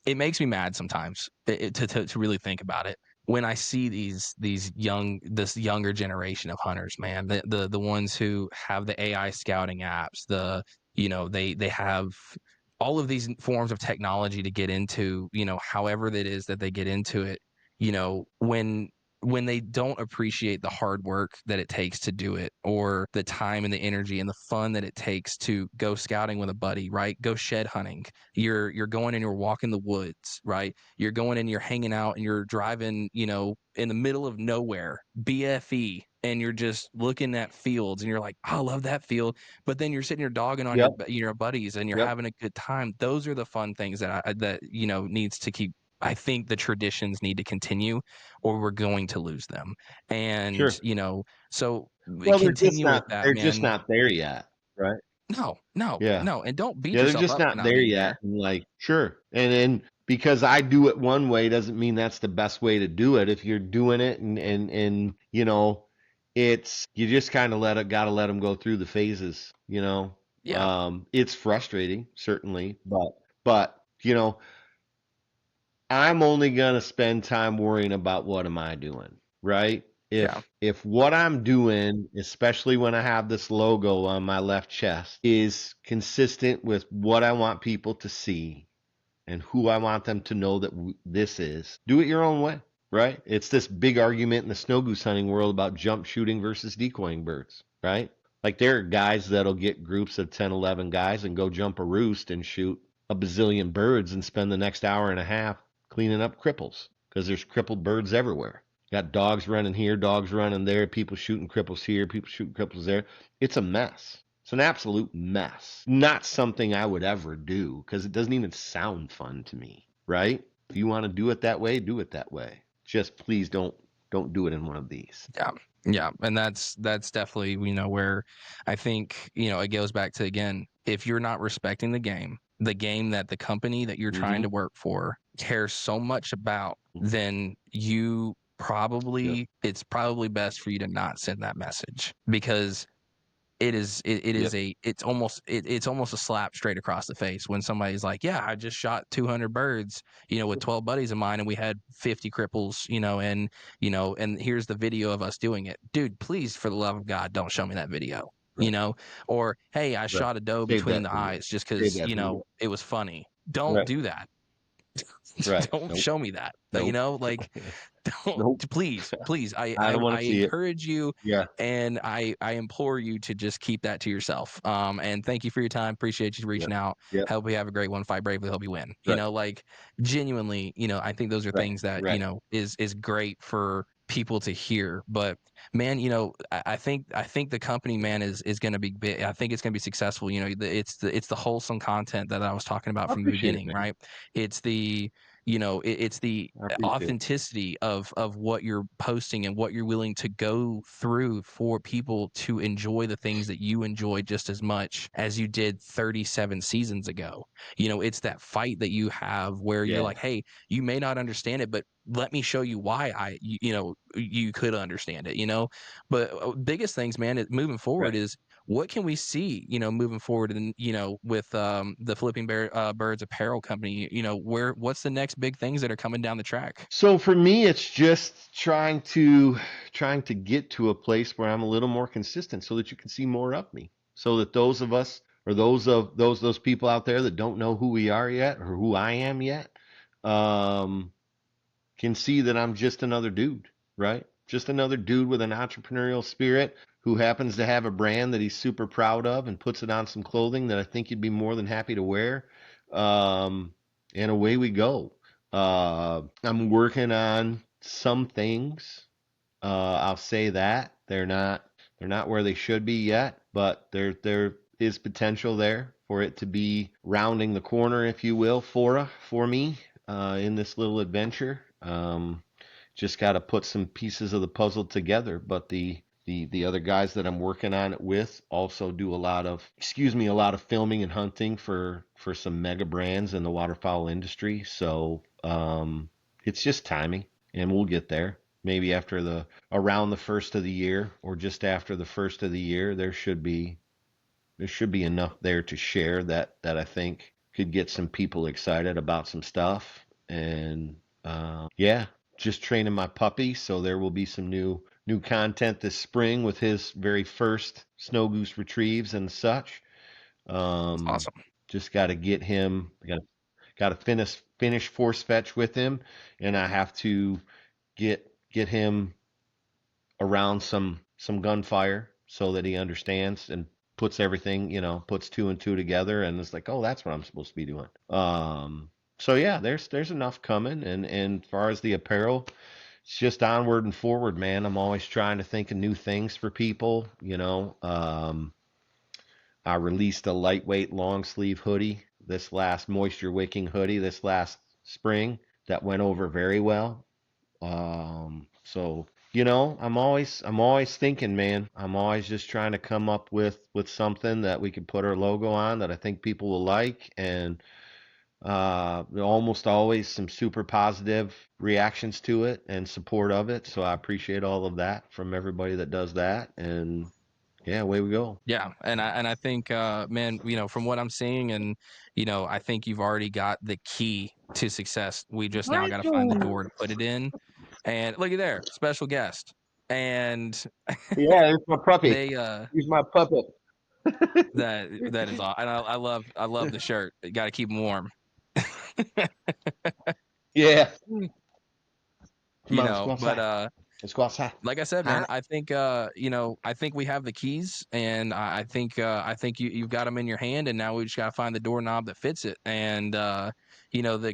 It makes me mad sometimes, to really think about it, when I see this younger generation of hunters, man, the ones who have the AI scouting apps, they have all of these forms of technology to get into, however that is that they get into it. you know, when they don't appreciate the hard work that it takes to do it, or the time and the energy and the fun that it takes to go scouting with a buddy, right? Go shed hunting. You're going and you're walking the woods, right? You're going and you're hanging out and you're driving, you know, in the middle of nowhere, BFE, and you're just looking at fields and you're like, oh, I love that field. But then you're sitting here dogging on Yep. your buddies and you're Yep. having a good time. Those are the fun things that you know needs to keep. I think the traditions need to continue, or we're going to lose them. And Sure. you know, so Well, continue with that, they're just man. not there yet, right? No, no, Yeah. no, and don't beat Yeah, they're yourself just up for not not there being yet. there. And like, sure. And because I do it one way doesn't mean that's the best way to do it. If you're doing it and you know, it's you just kind of gotta let them go through the phases, you know. Yeah, It's frustrating, certainly, but you know, I'm only gonna spend time worrying about what am I doing, right? yeah, If what I'm doing, especially when I have this logo on my left chest, is consistent with what I want people to see and who I want them to know that this is, do it your own way, right? It's this big argument in the snow goose hunting world about jump shooting versus decoying birds, right? Like there are guys that'll get groups of 10, 11 guys and go jump a roost and shoot a bazillion birds and spend the next hour and a half cleaning up cripples because there's crippled birds everywhere. Got dogs running here, dogs running there, people shooting cripples here, people shooting cripples there. It's a mess. It's an absolute mess. Not something I would ever do because it doesn't even sound fun to me, right? If you want to do it that way, do it that way. Just please don't do it in one of these. yeah, yeah, and that's definitely, you know, where I think, you know, it goes back to, again, if you're not respecting the game that the company that you're trying Mm-hmm. to work for cares so much about, Mm-hmm. then you Yep. probably it's probably best for you to not send that message, because it is Yep. a it's almost a slap straight across the face when somebody's like, yeah, I just shot 200 birds, you know, with 12 buddies of mine, and we had 50 cripples, you know, and here's the video of us doing it. Dude, please, for the love of God, don't show me that video, you Right. know. Or, hey, I Right. shot a doe Save between that the video. eyes just Save because, that you know, video. it was funny. Don't Right. do that. Right. Don't Nope. show me that, you Nope. know, like, don't, Nope. please, I don't want I to see it. encourage you, Yeah. and I implore you to just keep that to yourself. And thank you for your time. Appreciate you Yep. reaching out. Yep. Hope you have a great one. Fight bravely, hope you win. You Right. know, like, genuinely, you know, I think those are Right. things that, you Right. know, is great for people to hear. But man, you know, I think the company, man, is going to be big. I think it's going to be successful. You know, it's the wholesome content that I was talking about I from the appreciate it, beginning, man. right? It's the, you know, it's the I appreciate it. authenticity of what you're posting and what you're willing to go through for people to enjoy the things that you enjoy just as much as you did 37 seasons ago. You know, it's that fight that you have where you're Yeah. like, hey, you may not understand it, but let me show you why you know, you could understand it, you know. But biggest things, man, moving forward Right. is, what can we see, you know, moving forward, and you know, with the Birds Apparel company, you know, what's the next big things that are coming down the track? So for me, it's just trying to get to a place where I'm a little more consistent so that you can see more of me. So that those of us or those people out there that don't know who we are yet or who I am yet, um, can see that I'm just another dude, right? Just another dude with an entrepreneurial spirit who happens to have a brand that he's super proud of and puts it on some clothing that I think you'd be more than happy to wear. Um, and away we go. I'm working on some things. I'll say that they're not where they should be yet, but there is potential there for it to be rounding the corner, if you will, for me in this little adventure. Just got to put some pieces of the puzzle together, but the other guys that I'm working on it with also do a lot of filming and hunting for some mega brands in the waterfowl industry. So it's just timing, and we'll get there. Maybe after the around the first of the year, or just after the first of the year, there should be enough there to share that I think could get some people excited about some stuff. And yeah, just training my puppy, so there will be some new content this spring with his very first snow goose retrieves and such. Um, Awesome. just got to get him. Got to finish force fetch with him, and I have to get him around some gunfire so that he understands and puts everything, puts two and two together and it's like, oh, that's what I'm supposed to be doing. So yeah, there's enough coming, and as far as the apparel, it's just onward and forward, man. I'm always trying to think of new things for people, I released a lightweight long sleeve hoodie, this last moisture wicking hoodie this last spring that went over very well. So I'm always thinking, man. I'm always just trying to come up with something that we can put our logo on that I think people will like, and almost always some super positive reactions to it and support of it. So I appreciate all of that from everybody that does that, and yeah, away we go. Yeah, and I think, man, from what I'm seeing, and I think you've already got the key to success. We just now got to find the door to put it in. And looky there, special guest, and Yeah, it's my puppy. they He's my puppet. that is all. And I love the shirt. Got to keep them warm. Yeah. Come on, let's go But outside. Let's go outside. like I said, Huh? man, I think I think we have the keys, and I think you've got them in your hand, and now we just gotta find the doorknob that fits it, and the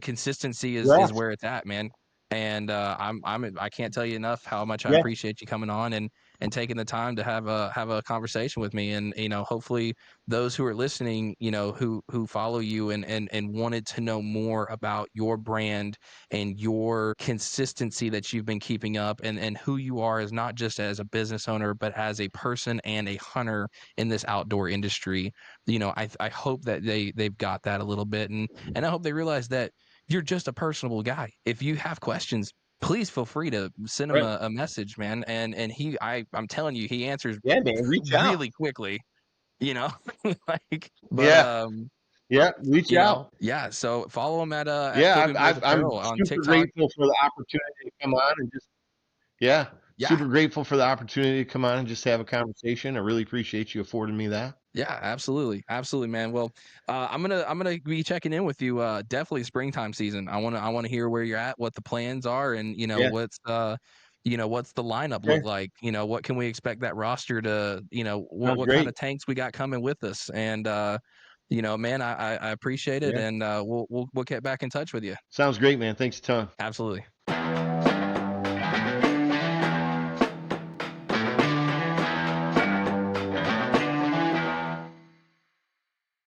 consistency is Yes. where it's at, man. And I can't tell you enough how much I Yeah. appreciate you coming on and taking the time to have a conversation with me, and hopefully those who are listening, who follow you and wanted to know more about your brand and your consistency that you've been keeping up, and who you are as not just as a business owner but as a person and a hunter in this outdoor industry. I hope that they've got that a little bit, and I hope they realize that you're just a personable guy. If you have questions, please feel free to send him Right. a message, man. And I'm telling you, he answers Yeah, man. Reach out. really quickly, you know like, but Yeah. Yeah. Reach out. yeah, so follow him at Yeah. Flipping Birds I'm Apparel on super TikTok. grateful for the opportunity to come on and just, yeah, Yeah, super grateful for the opportunity to come on and just have a conversation. I really appreciate you affording me that. yeah, absolutely, absolutely, man. Well, I'm gonna be checking in with you. Definitely springtime season. I wanna hear where you're at, what the plans are, and Yeah. what's the lineup Okay. look like. What can we expect that roster to, what Sounds what kind great. of tanks we got coming with us, and man, I appreciate it, Yeah. and we'll get back in touch with you. Sounds great, man. Thanks a ton. Absolutely.